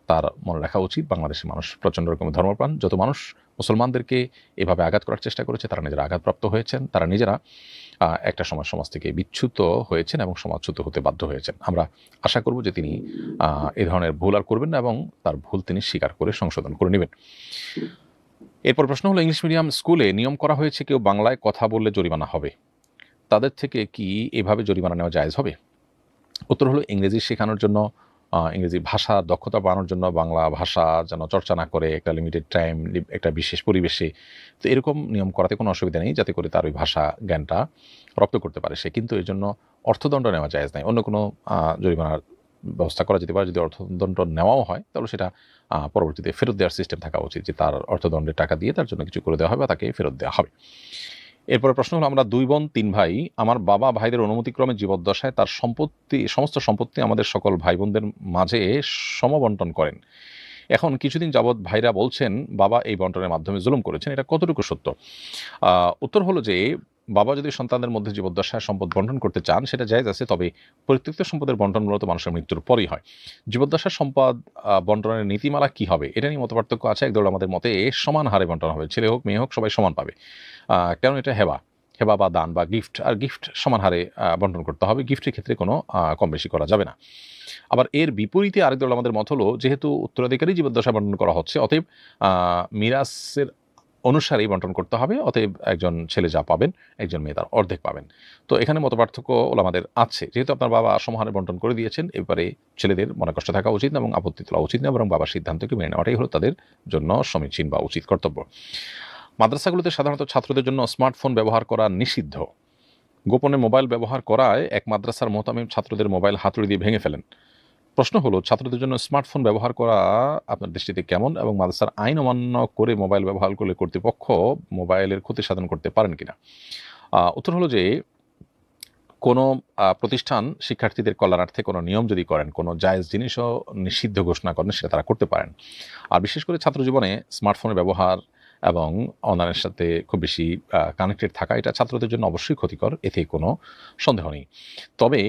তার মনে রাখা উচিত বাংলাদেশের মানুষ প্রচণ্ড রকমের ধর্মপ্রাণ। যত মানুষ মুসলমানদেরকে এভাবে আঘাত করার চেষ্টা করেছে, তারা নিজেরা আঘাতপ্রাপ্ত হয়েছেন, তারা নিজেরা একটা সমাজ থেকে বিচ্যুত হয়েছেন এবং সমাজচ্যুত হতে বাধ্য হয়েছেন। আমরা আশা করব যে তিনি এ ধরনের ভুল আর করবেন না এবং তার ভুল তিনি স্বীকার করে সংশোধন করে নেবেন। এরপর প্রশ্ন হলো, ইংলিশ মিডিয়াম স্কুলে নিয়ম করা হয়েছে কেউ বাংলায় কথা বললে জরিমানা হবে, তাদের থেকে কি এভাবে জরিমানা নেওয়া জায়েজ হবে? উত্তর হলো, ইংরেজি শেখানোর জন্য, ইংরেজি ভাষা দক্ষতা বাড়ানোর জন্য বাংলা ভাষা যেন চর্চা না করে একটা লিমিটেড টাইম, একটা বিশেষ পরিবেশে, তো এরকম নিয়ম করাতে কোনো অসুবিধা নেই, যাতে করে তার ওই ভাষা জ্ঞানটা রপ্ত করতে পারে সে। কিন্তু এর জন্য অর্থদণ্ড নেওয়া জায়েজ নাই। অন্য কোনো জরিমানার ব্যবস্থা করা যেতে পারে। যদি অর্থদণ্ড নেওয়াও হয়, তাহলে সেটা পরবর্তীতে ফেরত দেওয়ার সিস্টেম থাকা উচিত, যে তার অর্থদণ্ডের টাকা দিয়ে তার জন্য কিছু করে দেওয়া হবে বা তাকে ফেরত দেওয়া হবে। এরপরে প্রশ্ন হলো, আমরা 2 বোন 3 ভাই, আমার বাবা ভাইদের অনুমতিক্রমে জীবদ্দশায় তার সমস্ত সম্পত্তি আমাদের সকল ভাই বোনদের মাঝে সমবন্টন করেন। এখন কিছুদিন যাবৎ ভাইরা বলছেন বাবা এই বন্টনের মাধ্যমে জুলুম করেছেন, এটা কতটুকু সত্য? উত্তর হলো যে, বাবা যদি সন্তানদের মধ্যে জীবদ্দশায় সম্পদ বন্টন করতে চান সেটা জায়েজ আছে, তবে পরিত্যক্ত সম্পদের বন্টন মূলত মানুষের মৃত্যুর পরই হয়। জীবদ্দশার সম্পদ বন্টনের নীতিমালা কি হবে, এটা নিয়ে মতপার্থক্য আছে। একদল আমাদের মতে সমান হারে বন্টন হবে, ছেলে হোক মেয়ে হোক সবাই সমান পাবে। কারণ এটা হেবা বা দান বা গিফট, আর গিফট সমান হারে বন্টন করতে হবে, গিফটের ক্ষেত্রে কোনো কম বেশি করা যাবে না। আবার এর বিপরীতে আরেক দল আমাদের মত হলো, যেহেতু উত্তরাধিকারী জীবদ্দশা বন্টন করা হচ্ছে, অতএব মিরাসের অনুসারেই বন্টন করতে হবে, অতএব একজন ছেলে যা পাবেন একজন মেয়ে তার অর্ধেক পাবেন। তো এখানে মতপার্থক্য ওলামাদের আছে। যেহেতু আপনার বাবা সমহারে বন্টন করে দিয়েছেন, এবারে ছেলেদের মনে কষ্ট থাকা উচিত না এবং আপত্তি তোলা উচিত না, বরং বাবার সিদ্ধান্তকে মেনে নেওয়াটাই হলো তাদের জন্য সমীচীন বা উচিত কর্তব্য। মাদ্রাসাগুলোতে সাধারণত ছাত্রদের জন্য স্মার্টফোন ব্যবহার করা নিষিদ্ধ। গোপনে মোবাইল ব্যবহার করায় এক মাদ্রাসার মোহতামিম ছাত্রদের মোবাইল হাতুড়ি দিয়ে ভেঙে ফেলেন। প্রশ্ন হলো, ছাত্রদের জন্য স্মার্টফোন ব্যবহার করা আপনার দৃষ্টিতে কেমন, এবং মাদ্রাসার আইন অমান্য করে মোবাইল ব্যবহার করলে কর্তৃপক্ষ মোবাইলের ক্ষতি সাধন করতে পারেন কিনা? উত্তর হলো যে, কোনো প্রতিষ্ঠান শিক্ষার্থীদের কল্যাণার্থে কোনো নিয়ম যদি করেন, কোনো জায়েজ জিনিসও নিষিদ্ধ ঘোষণা করেন, সেটা তারা করতে পারেন। আর বিশেষ করে ছাত্রজীবনে স্মার্টফোনের ব্যবহার এবং অনলাইনের সাথে খুব বেশি কানেক্টেড থাকা, এটা ছাত্রদের জন্য অবশ্যই ক্ষতিকর, এতে কোনো সন্দেহ নেই। তবে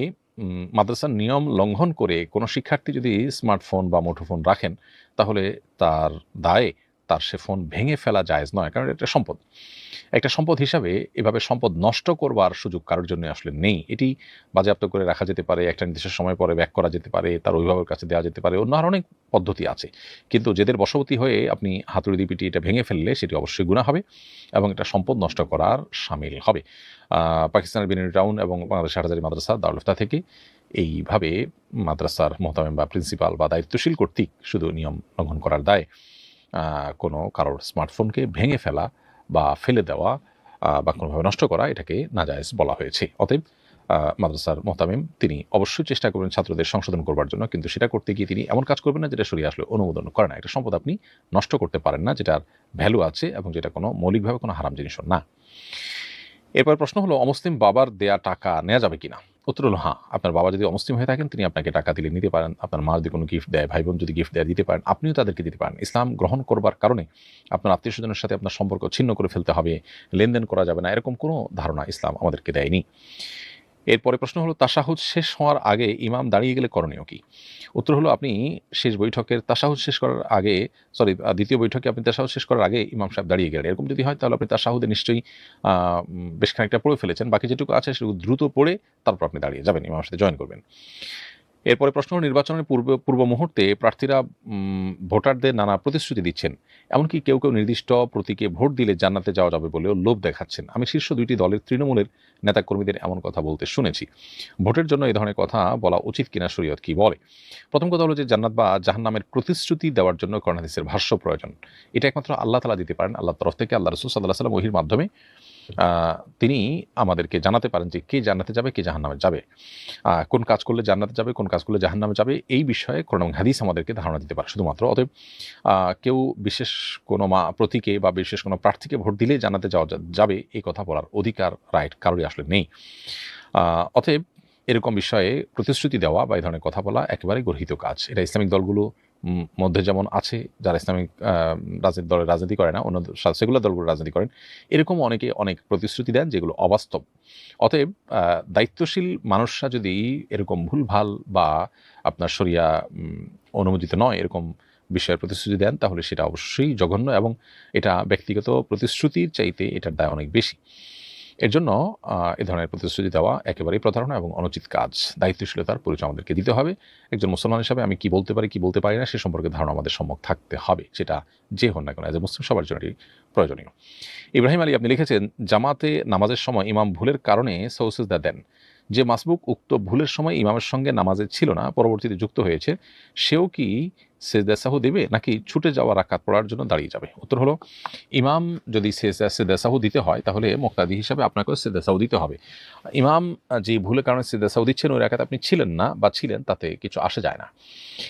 মাদ্রাসার নিয়ম লঙ্ঘন করে কোনো শিক্ষার্থী যদি স্মার্টফোন বা মুঠোফোন রাখেন, তাহলে তার দায়ে তার সে ফোন ভেঙে ফেলা জায়েজ নয়, কারণ এটা সম্পদ। একটা সম্পদ হিসাবে এভাবে সম্পদ নষ্ট করবার সুযোগ কারোর জন্য আসলে নেই। এটি বাজেয়াপ্ত করে রাখা যেতে পারে, একটা নির্দিষ্ট সময় পরে ব্যাক করা যেতে পারে, তার অভিভাবকের কাছে দেওয়া যেতে পারে, অন্য আর অনেক পদ্ধতি আছে। কিন্তু যাদের বশবর্তী হয়ে আপনি হাতুড়ি দিয়ে পিটিয়ে এটা ভেঙে ফেললে সেটি অবশ্যই গুনাহ হবে এবং এটা সম্পদ নষ্ট করার শামিল হবে। পাকিস্তানের বিনিনি টাউন এবং বাংলাদেশের হাটহাজারী মাদ্রাসা দারুল ইফতা থেকে এইভাবে মাদ্রাসার মোহতামিম বা প্রিন্সিপাল বা দায়িত্বশীল কর্তৃক শুধু নিয়ম লঙ্ঘন করার দায় কোনো কারোর স্মার্টফোনকে ভেঙে ফেলা বা ফেলে দেওয়া বা কোনোভাবে নষ্ট করা, এটাকে নাজায়েজ বলা হয়েছে। অতএব মাদ্রাসার মোহতামিম তিনি অবশ্যই চেষ্টা করবেন ছাত্রদের সংশোধন করবার জন্য, কিন্তু সেটা করতে গিয়ে তিনি এমন কাজ করবেন না যেটা শরীয়ত আসলে অনুমোদন করে না। একটা সম্পদ আপনি নষ্ট করতে পারেন না, যেটার ভ্যালু আছে এবং যেটা কোনো মৌলিকভাবে কোনো হারাম জিনিসও না। এরপর প্রশ্ন হলো, অমুসলিম বাবার দেয়া টাকা নেওয়া যাবে কিনা? উত্তর হলো হ্যাঁ, আপনার বাবা যদি অমুসলিম হয়ে থাকেন তিনি আপনাকে টাকা দিলে নিতে পারেন, আপনার মা যদি কোনো গিফট দেয়, ভাই বোন যদি গিফট দেয় দিতে পারেন, আপনিও তাদেরকে দিতে পারেন। ইসলাম গ্রহণ করবার কারণে আপনার আত্মীয়স্বজনের সাথে আপনার সম্পর্ক ছিন্ন করে ফেলতে হবে, লেনদেন করা যাবে না, এরকম কোনো ধারণা ইসলাম আমাদেরকে দেয়নি। এরপরে প্রশ্ন হলো তাশাহুদ শেষ হওয়ার আগে ইমাম দাঁড়িয়ে গেলে করণীয় কি? উত্তর হলো আপনি শেষ বৈঠকের তাশাহুদ শেষ করার আগে দ্বিতীয় বৈঠকে আপনি তাশাহুদ শেষ করার আগে ইমাম সাহেব দাঁড়িয়ে গেলেন, এরকম যদি হয় তাহলে আপনি তাশাহুদে নিশ্চয়ই বেশ খানিকটা পড়ে ফেলেছেন, বাকি যেটুকু আছে সেটুকু দ্রুত পড়ে তারপর আপনি দাঁড়িয়ে যাবেন, ইমামের সাথে জয়েন করবেন। এরপরে প্রশ্ন হলো নির্বাচনের পূর্ব মুহূর্তে প্রার্থীরা ভোটারদের নানা প্রতিশ্রুতি দিচ্ছেন, এমনকি কেউ কেউ নির্দিষ্ট প্রতীকে ভোট দিলে জান্নাতে যাওয়া যাবে বলেও লোভ দেখাচ্ছেন। আমি শীর্ষ দুইটি দলের তৃণমূলের নেতাকর্মীদের এমন কথা বলতে শুনেছি। ভোটের জন্য এই ধরনের কথা বলা উচিত কিনা, শরীয়ত কি বলে? প্রথম কথা হলো যে জান্নাত বা জাহান্নামের প্রতিশ্রুতি দেওয়ার জন্য কোরআন হাদিসের ভাষ্য প্রয়োজন। এটা একমাত্র আল্লাহ তাআলা দিতে পারেন। আল্লাহর তরফ থেকে আল্লাহ রাসূল সাল্লাল্লাহু আলাইহি ওয়াসাল্লাম ওহীর মাধ্যমে তিনি আমাদেরকে জানাতে পারেন যে কে জান্নাতে যাবে, কে জাহান্নামে যাবে, কোন কাজ করলে জান্নাতে যাবে, কোন কাজ করলে জাহান্নামে যাবে, এই বিষয়ে কোরআন এবং হাদিস আমাদেরকে ধারণা দিতে পারে শুধুমাত্র। অতএব কেউ বিশেষ কোনো প্রতীকে বা বিশেষ কোনো প্রার্থীকে ভোট দিলেই জান্নাতে যাওয়া যাবে এই কথা বলার অধিকার, রাইট কারোরই আসলে নেই। অতএব এরকম বিষয়ে প্রতিশ্রুতি দেওয়া বা এই ধরনের কথা বলা একেবারেই গর্হিত কাজ। এটা ইসলামিক দলগুলো মধ্যে যেমন আছে যারা ইসলামিক দলের রাজনীতি করে না, অন্য সেগুলো দলগুলো রাজনীতি করেন, এরকম অনেকে অনেক প্রতিশ্রুতি দেন যেগুলো অবাস্তব। অতএব দায়িত্বশীল মানুষরা যদি এরকম ভুলভাল বা আপনার শরিয়া অনুমোদিত নয় এরকম বিষয়ের প্রতিশ্রুতি দেন তাহলে সেটা অবশ্যই জঘন্য এবং এটা ব্যক্তিগত প্রতিশ্রুতির চাইতে এটার দায় অনেক বেশি। এর জন্য এ ধরনের প্রতিশ্রুতি দেওয়া একেবারেই প্রতারণা এবং অনুচিত কাজ। দায়িত্বশীলতার পরিচয় আমাদেরকে দিতে হবে। একজন মুসলমান হিসাবে আমি কি বলতে পারি, কি বলতে পারি না সে সম্পর্কে ধারণা আমাদের সম্মুখ থাকতে হবে, সেটা যে হন না কেন, এজ এ মুসলিম সবার জন্য এটি প্রয়োজনীয়। ইব্রাহিম আলী আপনি লিখেছেন, জামাতে নামাজের সময় ইমাম ভুলের কারণে সৌসিজদা দেন, যে মাসবুক উক্ত ভুলের সময় ইমামের সঙ্গে নামাজে ছিল না, পরবর্তীতে যুক্ত হয়েছে, সেও কি সেজদা সাহু দেবে নাকি ছুটে যাওয়া রাকাত পড়ার জন্য দাঁড়িয়ে যাবে? উত্তর হলো ইমাম যদি সেজদা সাহু দিতে হয় তাহলে মুক্তাদি হিসাবে আপনাকেও সেজদা সাহু দিতে হবে। ইমাম যে ভুলের কারণে সেজদা সাহু দিচ্ছেন ওই রাকাত আপনি ছিলেন না বা ছিলেন, তাতে কিছু আসে যায় না।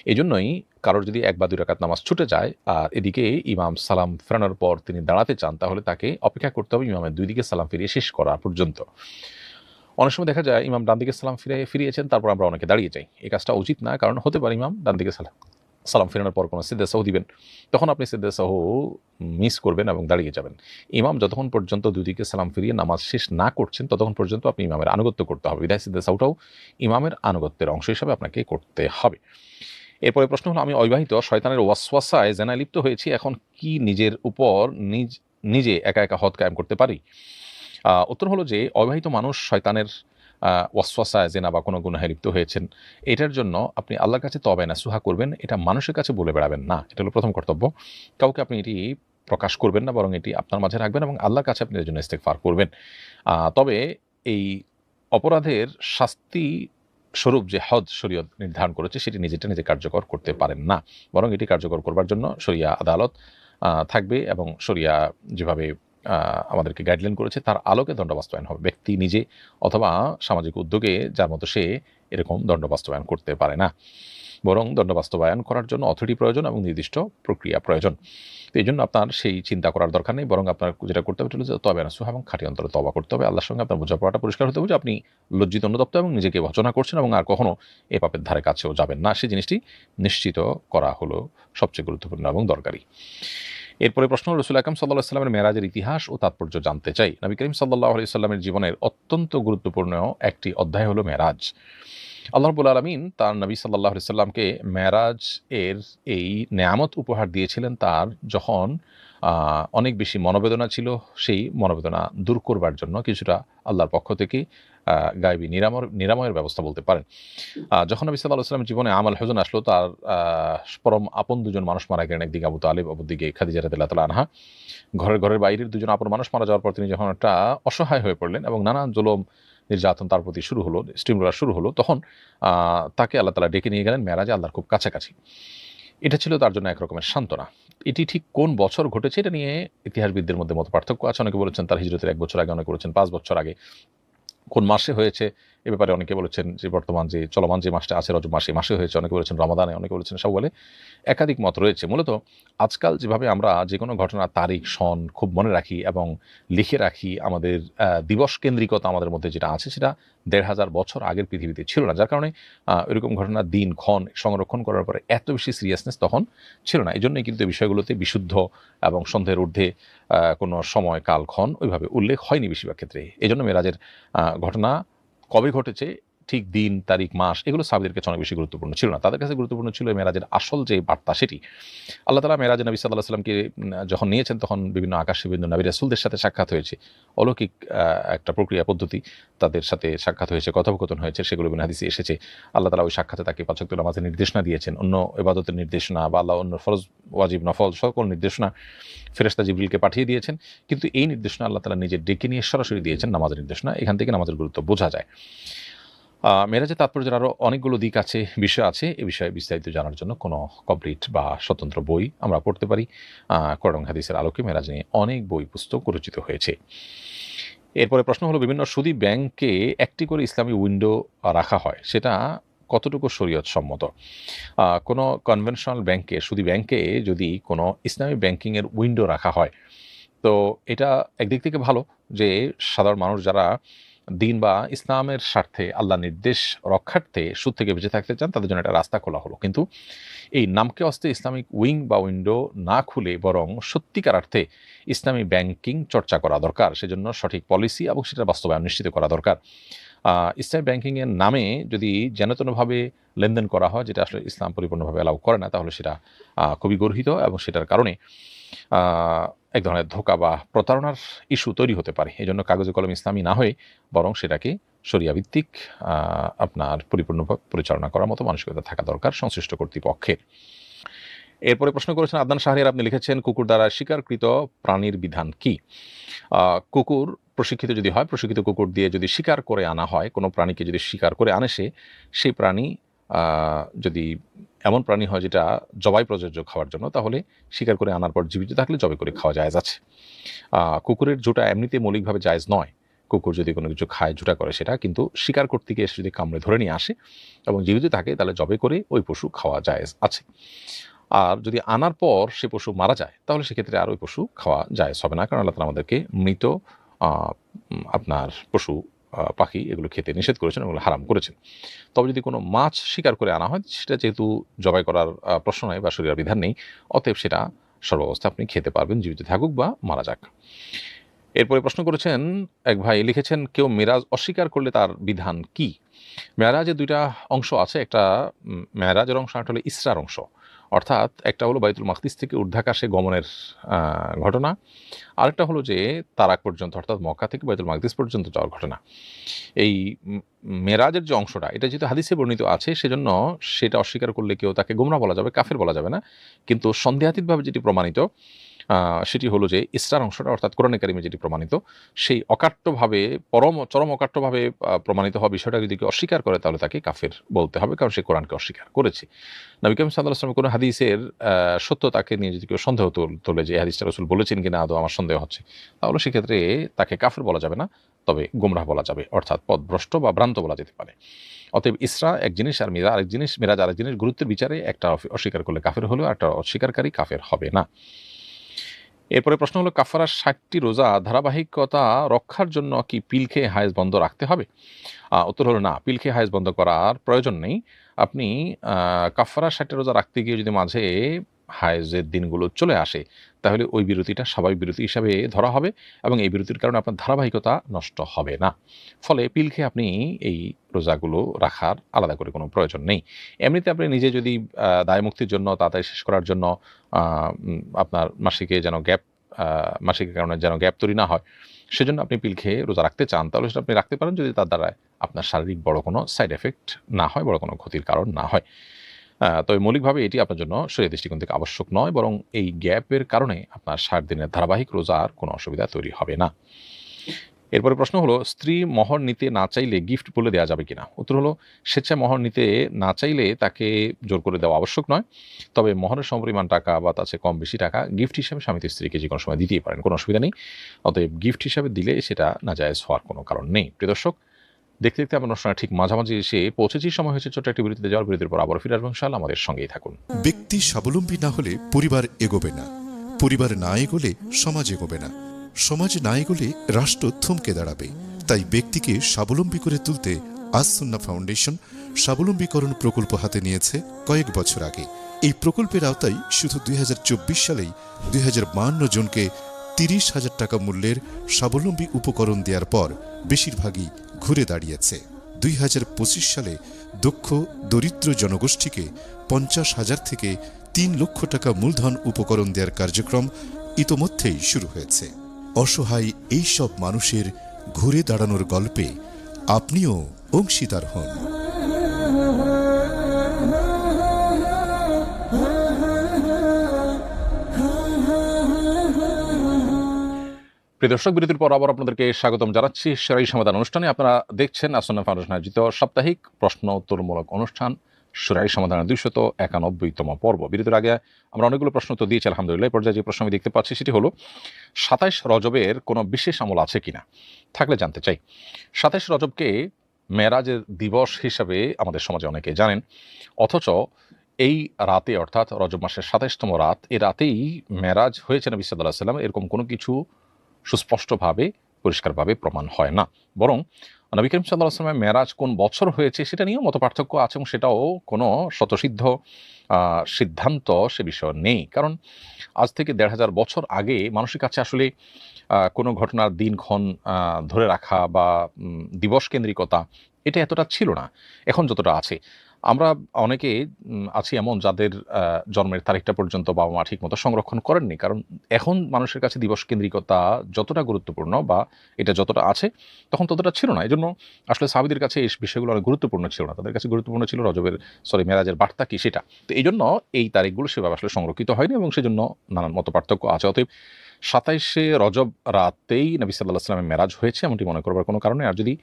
এই জন্যই কারোর যদি এক বা দুই রাকাত নামাজ ছুটে যায় আর এদিকে ইমাম সালাম ফেরানোর পর তিনি দাঁড়াতে চান তাহলে তাকে অপেক্ষা করতে হবে ইমামের দুই দিকে সালাম ফিরিয়ে শেষ করা পর্যন্ত। অনেক সময় দেখা যায় ইমাম ডান দিকে সালাম ফিরিয়েছেন, তারপর আমরা অনেকে দাঁড়িয়ে যাই। এই কাজটা উচিত না, কারণ হতে পারে ইমাম ডান দিকে সালাম ফেরানোর পর কোনো সিদ্দা সাহু দিবেন, তখন আপনি সিদ্দা সাহু মিস করবেন এবং দাঁড়িয়ে যাবেন। ইমাম যতক্ষণ পর্যন্ত দুদিকে সালাম ফিরিয়ে নামাজ শেষ না করছেন ততক্ষণ পর্যন্ত আপনি ইমামের আনুগত্য করতে হবে। বিধায় সিদ্দা সাহুটাও ইমামের আনুগত্যের অংশ হিসাবে আপনাকে করতে হবে। এরপরে প্রশ্ন হলো, আমি অবিবাহিত, শয়তানের ওয়াসওয়াসায় জেনায় লিপ্ত হয়েছি, এখন কি নিজের উপর নিজে একা একা হদ কায়েম করতে পারি? উত্তর হলো যে অবিবাহিত মানুষ শয়তানের ওয়াসওয়াসায় জেনা বা কোনো গুনাহে লিপ্ত হয়েছেন, এটার জন্য আপনি আল্লাহর কাছে তওবা নাসুহা করবেন, এটা মানুষের কাছে বলে বেড়াবেন না। এটা হলো প্রথম কর্তব্য। কাউকে আপনি এটি প্রকাশ করবেন না, বরং এটি আপনার মাঝে রাখবেন এবং আল্লাহর কাছে আপনি এর জন্য ইস্তেগফার করবেন। তবে এই অপরাধের শাস্তি স্বরূপ যে হদ শরীয়ত নির্ধারণ করেছে সেটি নিজে কার্যকর করতে পারেন না, বরং এটি কার্যকর করবার জন্য শরিয়া আদালত থাকবে এবং শরিয়া যেভাবে আমাদেরকে গাইডলাইন করেছে তার আলোকে দণ্ড বাস্তবায়ন হবে। ব্যক্তি নিজে অথবা সামাজিক উদ্যোগে যার মতো সে এরকম দণ্ড বাস্তবায়ন করতে পারে না, বরং দণ্ড বাস্তবায়ন করার জন্য অথরিটি প্রয়োজন এবং নির্দিষ্ট প্রক্রিয়া প্রয়োজন। তো এই জন্য আপনার সেই চিন্তা করার দরকার নেই, বরং আপনার যেটা করতে হবে যে তওবা নাসুহা এবং খাঁটি অন্তরে তওবা করতে হবে। আল্লাহর সঙ্গে আপনার বোঝাপড়াটা পরিষ্কার হতে হবে যে আপনি লজ্জিত অনুতপ্ত এবং নিজেকে ভর্ৎসনা করছেন এবং আর কখনো এ পাপের ধারে কাছেও যাবেন না, সেই জিনিসটি নিশ্চিত করা হলো সবচেয়ে গুরুত্বপূর্ণ এবং দরকারি। এরপরে প্রশ্ন হল, রাসূল আকরাম সাল্লাল্লাহু আলাইহি ওয়াসাল্লামের মেরাজের ইতিহাস ও তাৎপর্য জানতে চাই। নবী করিম সাল্লাল্লাহু আলাইহি ওয়াসাল্লামের জীবনের অত্যন্ত গুরুত্বপূর্ণ একটি অধ্যায় হলো মেরাজ। আল্লাহ রাব্বুল আলামিন তার নবী সাল্লাল্লাহু আলাইহি ওয়াসাল্লামকে মেরাজ এর এই নেয়ামত উপহার দিয়েছিলেন তার যখন অনেক বেশি মনোবেদনা ছিল, সেই মনোবেদনা দূর করবার জন্য কিছুটা আল্লাহর পক্ষ থেকে গায়বী নিরাময়ের ব্যবস্থা বলতে পারেন। যখন নবী সাল্লাল্লাহু আলাইহি ওয়াসাল্লামের জীবনে আমাল হুজন আসলো, তার পরম আপন দুজন মানুষ মারা গেলেন, একদিকে আবু তালিব, অপরদিকে খাদিজা রাদিয়াল্লাহু তাআলা আনহা। ঘরের বাইরের দুজন আপন মানুষ মারা যাওয়ার পর তিনি যখন একটা অসহায় হয়ে পড়লেন এবং নানান জুলুম নির্যাতন তার প্রতি শুরু হলো, স্টিমুলার শুরু হলো, তখন তাকে আল্লাহ তাআলা ডেকে নিয়ে গেলেন মেরাজে আল্লাহর খুব কাছাকাছি। এটা ছিল তার জন্য এক রকমের সান্ত্বনা। এটি ঠিক কোন বছর ঘটেছে এটা নিয়ে ইতিহাসবিদদের মধ্যে মত পার্থক্য আছে। অনেকে বলেছেন তার হিজরতের 1 বছর আগে, অনেকে বলেছেন 5 বছর আগে। কোন মাসে হয়েছে এ ব্যাপারে অনেকে বলেছেন যে বর্তমান যে চলমান যে মাসটা আছে রজব মাসে মাসে হয়েছে, অনেকে বলেছেন রমাদানে, অনেকে বলেছেন শাওয়ালে, একাধিক মত রয়েছে। মূলত আজকাল যেভাবে আমরা যে কোনো ঘটনার তারিখ সন খুব মনে রাখি এবং লিখে রাখি, আমাদের দিবস কেন্দ্রিকতা আমাদের মধ্যে যেটা আছে সেটা ১,৫০০ বছর আগের পৃথিবীতে ছিল না, যার কারণে এরকম ঘটনার দিন ক্ষণ সংরক্ষণ করার পরে এত বেশি সিরিয়াসনেস তখন ছিল না। এই জন্যই কিন্তু এই বিষয়গুলোতে বিশুদ্ধ এবং সন্দেহের ঊর্ধ্বে কোনো সময় কাল ক্ষণ ওইভাবে উল্লেখ হয়নি বেশিরভাগ ক্ষেত্রে। এই জন্য মেরাজের ঘটনা কবে ঘটেছে, ঠিক দিন তারিখ মাস, এগুলো সাহাবীদের কাছে অনেক বেশি গুরুত্বপূর্ণ ছিল না। তাদের কাছে গুরুত্বপূর্ণ ছিল মেরাজের আসল যে বার্তা সেটি। আল্লাহ তাআলা মেরাজে নবী সাল্লাল্লাহু আলাইহি ওয়াসাল্লামকে যখন নিয়েছেন তখন বিভিন্ন আকাশে বিভিন্ন নবী রাসূলদের সাথে সাক্ষাৎ হয়েছে। অলৌকিক একটা প্রক্রিয়া পদ্ধতি, তাদের সাথে সাক্ষাৎ হয়েছে, কথোপকথন হয়েছে, সেগুলো বিভিন্ন হাদিসে এসেছে। আল্লাহ তাআলা ওই সাক্ষাতে তাকে ৫ ওয়াক্ত নামাজের নির্দেশনা দিয়েছেন, অন্য ইবাদতের নির্দেশনা বা আল্লাহ অন্য ফরজ ওয়াজিব নফল সকল নির্দেশনা ফেরেশতা জিবরিলকে পাঠিয়ে দিয়েছেন। কিন্তু এই নির্দেশনা আল্লাহ তাআলা নিজে ডেকে নিয়ে সরাসরি দিয়েছেন নামাজের নির্দেশনা। এখান থেকে নামাজের গুরুত্ব বোঝা যায়। মেরাজের তাৎপর্যের আরও অনেকগুলো দিক আছে, বিষয় আছে। এ বিষয়ে বিস্তারিত জানার জন্য কোনো কমপ্লিট বা স্বতন্ত্র বই আমরা পড়তে পারি। কোরআন হাদিসের আলোকে মেরাজ নিয়ে অনেক বই পুস্তক রচিত হয়েছে। এরপরে প্রশ্ন হলো, বিভিন্ন সুদী ব্যাংকে একটি করে ইসলামী উইন্ডো রাখা হয়, সেটা কতটুকু শরীয়ত সম্মত? কোনো কনভেনশনাল ব্যাংকে, সুদী ব্যাংকে যদি কোনো ইসলামী ব্যাংকিংয়ের উইন্ডো রাখা হয়, তো এটা একদিক থেকে ভালো যে সাধারণ মানুষ যারা দিন বা ইসলামের স্বার্থে আল্লাহর নির্দেশ রক্ষার্থে সুদ থেকে বেঁচে থাকতে চান, তাদের জন্য একটা রাস্তা খোলা হলো। কিন্তু এই নামকে অস্তে ইসলামিক উইং বা উইন্ডো না খুলে বরং সত্যিকার অর্থে ইসলামী ব্যাংকিং চর্চা করা দরকার। সেজন্য সঠিক পলিসি এবং সেটার বাস্তবায়ন নিশ্চিত করা দরকার। ইসলামী ব্যাংকিংয়ের নামে যদি যেনতেনভাবে লেনদেন করা হয়, যেটা আসলে ইসলাম পরিপূর্ণভাবে অ্যালাউ করে না, তাহলে সেটা খুবই গর্হিত এবং সেটার কারণে এক ধরনের ধোঁকা বা প্রতারণার ইস্যু তৈরি হতে পারে। এই জন্য কাগজে কলম ইসলামী না হয়ে বরং সেটাকে শরিয়াভিত্তিক আপনার পরিপূর্ণভাবে পরিচালনা করার মতো মানসিকতা থাকা দরকার সংশ্লিষ্ট কর্তৃপক্ষের। এরপরে প্রশ্ন করেছেন আদনান শাহরিয়ার, আপনি লিখেছেন কুকুর দ্বারা শিকারকৃত প্রাণীর বিধান কি? কুকুর প্রশিক্ষিত যদি হয়, প্রশিক্ষিত কুকুর দিয়ে যদি শিকার করে আনা হয়, কোনো প্রাণীকে যদি শিকার করে আনে সেই প্রাণী যদি এমন প্রাণী হয় যেটা জবাই প্রযোজ্য খাওয়ার জন্য, তাহলে শিকার করে আনার পর জীবিত থাকলে জবাই করে খাওয়া জায়েজ আছে। কুকুরের জুটা এমনিতে মৌলিকভাবে জায়েজ নয়। কুকুর যদি কোনো কিছু খায়, জুটা করে সেটা, কিন্তু শিকার করতে গিয়ে এসে যদি কামড়ে ধরে নিয়ে আসে এবং জীবিত থাকে, তাহলে জবাই করে ওই পশু খাওয়া জায়েজ আছে। আর যদি আনার পর সে পশু মারা যায়, তাহলে সেক্ষেত্রে আর ওই পশু খাওয়া জায়েজ হবে না, কারণ আল্লাহ তাআলা আমাদেরকে মৃত আপনার পশু পাখি এগুলো খেতে নিষেধ করেছেন, এগুলো হারাম করেছেন। তবে যদি কোনো মাছ শিকার করে আনা হয়, সেটা যেহেতু জবাই করার প্রশ্ন নয় বা শরীয়তের বিধান নেই, অতএব সেটা সর্বাবস্থা আপনি খেতে পারবেন, জীবিত থাকুক বা মারা যাক। এরপরে প্রশ্ন করেছেন এক ভাই, লিখেছেন কেউ মেরাজ অস্বীকার করলে তার বিধান কি? মেরাজের দুইটা অংশ আছে, একটা মেরাজের অংশ, একটা হলো ইসরার অংশ। অর্থাৎ একটা হলো বাইতুল মাকদিস থেকে ঊর্ধ্বাকাশে গমনের ঘটনা, আরেকটা হলো যে তারাক পর্যন্ত, অর্থাৎ মক্কা থেকে বাইতুল মাকদিস পর্যন্ত যাওয়ার ঘটনা। এই মেরাজের যে অংশটা, এটা যেহেতু হাদিসে বর্ণিত আছে, সেজন্য সেটা অস্বীকার করলে কেউ তাকে গোমরা বলা যাবে, কাফের বলা যাবে না। কিন্তু সন্দেহাতীতভাবে যেটি প্রমাণিত সেটি হলো যে ইসরার অংশটা, অর্থাৎ কোরআনে কারিমে যেটি প্রমাণিত, সেই অকাট্যভাবে চরম অকাট্যভাবে প্রমাণিত হওয়া বিষয়টা যদি কেউ অস্বীকার করে, তাহলে তাকে কাফের বলতে হবে, কারণ সে কোরআনকে অস্বীকার করেছে। নবী করিম সাল্লাল্লাহু আলাইহি ওয়াসাল্লাম কোনো হাদিসের সত্যতাকে নিয়ে যদি কেউ সন্দেহ তোলে যে হাদিসটা রাসূল বলেছেন কিনা আদৌ আমার সন্দেহ হচ্ছে, তাহলে সেক্ষেত্রে তাকে কাফের বলা যাবে না, তবে গোমরাহ বলা যাবে, অর্থাৎ পথভ্রষ্ট বা ভ্রান্ত বলা যেতে পারে। অতএব ইসরা এক জিনিস আর মেরাজ আরেক জিনিস। মেরাজ আরেক জিনিস। গুরুত্বের বিচারে একটা অস্বীকার করলে কাফের হলেও একটা অস্বীকারী কাফের হবে না। এরপরে প্রশ্ন হলো, কাফারার ৬০টি রোজা ধারাবাহিকতা রক্ষার জন্য কি পিল খেয়ে হায়েজ বন্ধ রাখতে হবে? উত্তর হলো না, পিল খেয়ে হায়েজ বন্ধ করার প্রয়োজন নেই। আপনি কাফারার ৬০টি রোজা রাখতে গিয়ে যদি মাঝে হায়েজের দিনগুলো চলে আসে, তাহলে ওই বিরতিটা স্বাভাবিক বিরতি হিসাবে ধরা হবে এবং এই বিরতির কারণে আপনার ধারাবাহিকতা নষ্ট হবে না। ফলে পিল খেয়ে আপনি এই রোজাগুলো রাখার আলাদা করে কোনো প্রয়োজন নেই। এমনিতে আপনি নিজে যদি দায়মুক্তির জন্য, তাড়াতাড়ি শেষ করার জন্য, আপনার মাসিকের কারণে যেন গ্যাপ তৈরি না হয়, সেজন্য আপনি পিল খেয়ে রোজা রাখতে চান, তাহলে সেটা আপনি রাখতে পারেন, যদি তার দ্বারা আপনার শারীরিক বড় কোনো সাইড এফেক্ট না হয়, বড় কোনো ক্ষতির কারণ না হয়। তবে মৌলিকভাবে এটি আপনার জন্য শরীয়ত দৃষ্টিকোণ থেকে আবশ্যক নয়, বরং এই গ্যাপের কারণে আপনার ৬০ দিনের ধারাবাহিক রোজার কোনো অসুবিধা তৈরি হবে না। এরপরে প্রশ্ন হলো, স্ত্রী মোহর নিতে না চাইলে গিফট বলে দেওয়া যাবে কিনা? উত্তর হলো, স্বেচ্ছায় মোহর নিতে না চাইলে তাকে জোর করে দেওয়া আবশ্যক নয়। তবে মোহরের সমপরিমাণ টাকা বা তার চেয়ে কম বেশি টাকা গিফট হিসাবে স্বামী স্ত্রীকে যে কোনো সময় দিতেই পারেন, কোনো অসুবিধা নেই। অতএব গিফট হিসাবে দিলে সেটা নাজায়েজ হওয়ার কোনো কারণ নেই। প্রিয় দর্শক, দেখতে দেখতে আমরা অনুষ্ঠানের ঠিক মাঝামাঝি এসে পৌঁছেছি। সময় হয়েছে ছোট্ট একটি বিরতিতে যাওয়ার। বিরতির পর আবার ফিরে আসবো ইনশাআল্লাহ। আমাদের সঙ্গেই থাকুন। ব্যক্তি স্বাবলম্বী না হলে পরিবার এগোবে না, পরিবার না এগোলে সমাজ এগোবে না, সমাজ না এগোলে রাষ্ট্র থমকে দাঁড়াবে। তাই ব্যক্তিকে স্বাবলম্বী করে তুলতে আজ সুন্নাহ ফাউন্ডেশন স্বাবলম্বীকরণ প্রকল্প হাতে নিয়েছে কয়েক বছর আগে। এই প্রকল্পের আওতায় শুধু 2024 সালেই 2052 জনকে 30,000 টাকা মূল্যের স্বাবলম্বী উপকরণ দেওয়ার পর বেশিরভাগই ঘুরে দাঁড়িয়েছে। 2025 সালে দক্ষ দরিদ্র জনগোষ্ঠীকে 50,000 থেকে 3 লক্ষ টাকা মূলধন উপকরণ দেওয়ার কার্যক্রম ইতোমধ্যেই শুরু হয়েছে। অসহায় এই সব মানুষের ঘুরে দাঁড়ানোর গল্পে আপনিও অংশীদার হন। প্রিয় দর্শক, বিরতির পর আবার আপনাদেরকে স্বাগতম জানাচ্ছি সেরাই সমাধান অনুষ্ঠানে। আপনারা দেখছেন আসন্না ফাউন্ডেশন আয়োজিত সাপ্তাহিক প্রশ্ন উত্তরমূলক অনুষ্ঠান সেরাই সমাধানের 291তম পর্ব। বিরতির আগে আমরা অনেকগুলো প্রশ্ন উত্তর দিয়েছি আলহামদুলিল্লাহ। এই পর্যায়ে যে প্রশ্ন আমি দেখতে পাচ্ছি সেটি হলো 27 রজবের কোনো বিশেষ আমল আছে কিনা, থাকলে জানতে চাই। 27 রজবকে মেরাজের দিবস হিসাবে আমাদের সমাজে অনেকে জানেন, অথচ এই রাতে অর্থাৎ রজব মাসের 27তম রাত, এই রাতেই মেরাজ হয়েছে নবী সাল্লাল্লাহু আলাইহি ওয়াসাল্লাম, এরকম কোনো কিছু সুস্পষ্টভাবে পরিষ্কারভাবে প্রমাণ হয় না। বরং নবী করিম সাল্লাল্লাহু আলাইহি ওয়াসাল্লামের মেরাজ কোন বছর হয়েছে সেটা নিয়েও মত পার্থক্য আছে, এবং সেটাও কোনো স্বতঃসিদ্ধ সিদ্ধান্ত সে বিষয়ে নেই। কারণ আজ থেকে ১,৫০০ বছর আগে মানুষের কাছে আসলে কোনো ঘটনার দিনক্ষণ ধরে রাখা বা দিবস কেন্দ্রিকতা এটা এতটা ছিল না এখন যতটা আছে। আমরা অনেকে আছি এমন যাদের জন্মের তারিখটা পর্যন্ত বাবা মা ঠিক মতো সংরক্ষণ করেননি। কারণ এখন মানুষের কাছে দিবস কেন্দ্রিকতা যতটা গুরুত্বপূর্ণ বা এটা যতটা আছে তখন ততটা ছিল না। এই জন্য আসলে সাহাবীদের কাছে এই বিষয়গুলো অনেক গুরুত্বপূর্ণ ছিল না। তাদের কাছে গুরুত্বপূর্ণ ছিল মেরাজের বার্তা কি সেটা। তো এই জন্য এই তারিখগুলো সেভাবে আসলে সংরক্ষিত হয়নি, এবং সেজন্য নানান মত পার্থক্য আছে। অতএব 27শে রজব রাতেই নবী সাল্লাল্লাহু আলাইহি ওয়াসাল্লামের মেরাজ হয়েছে এমনটি মনে করবার কোনো কারণে। আর যদি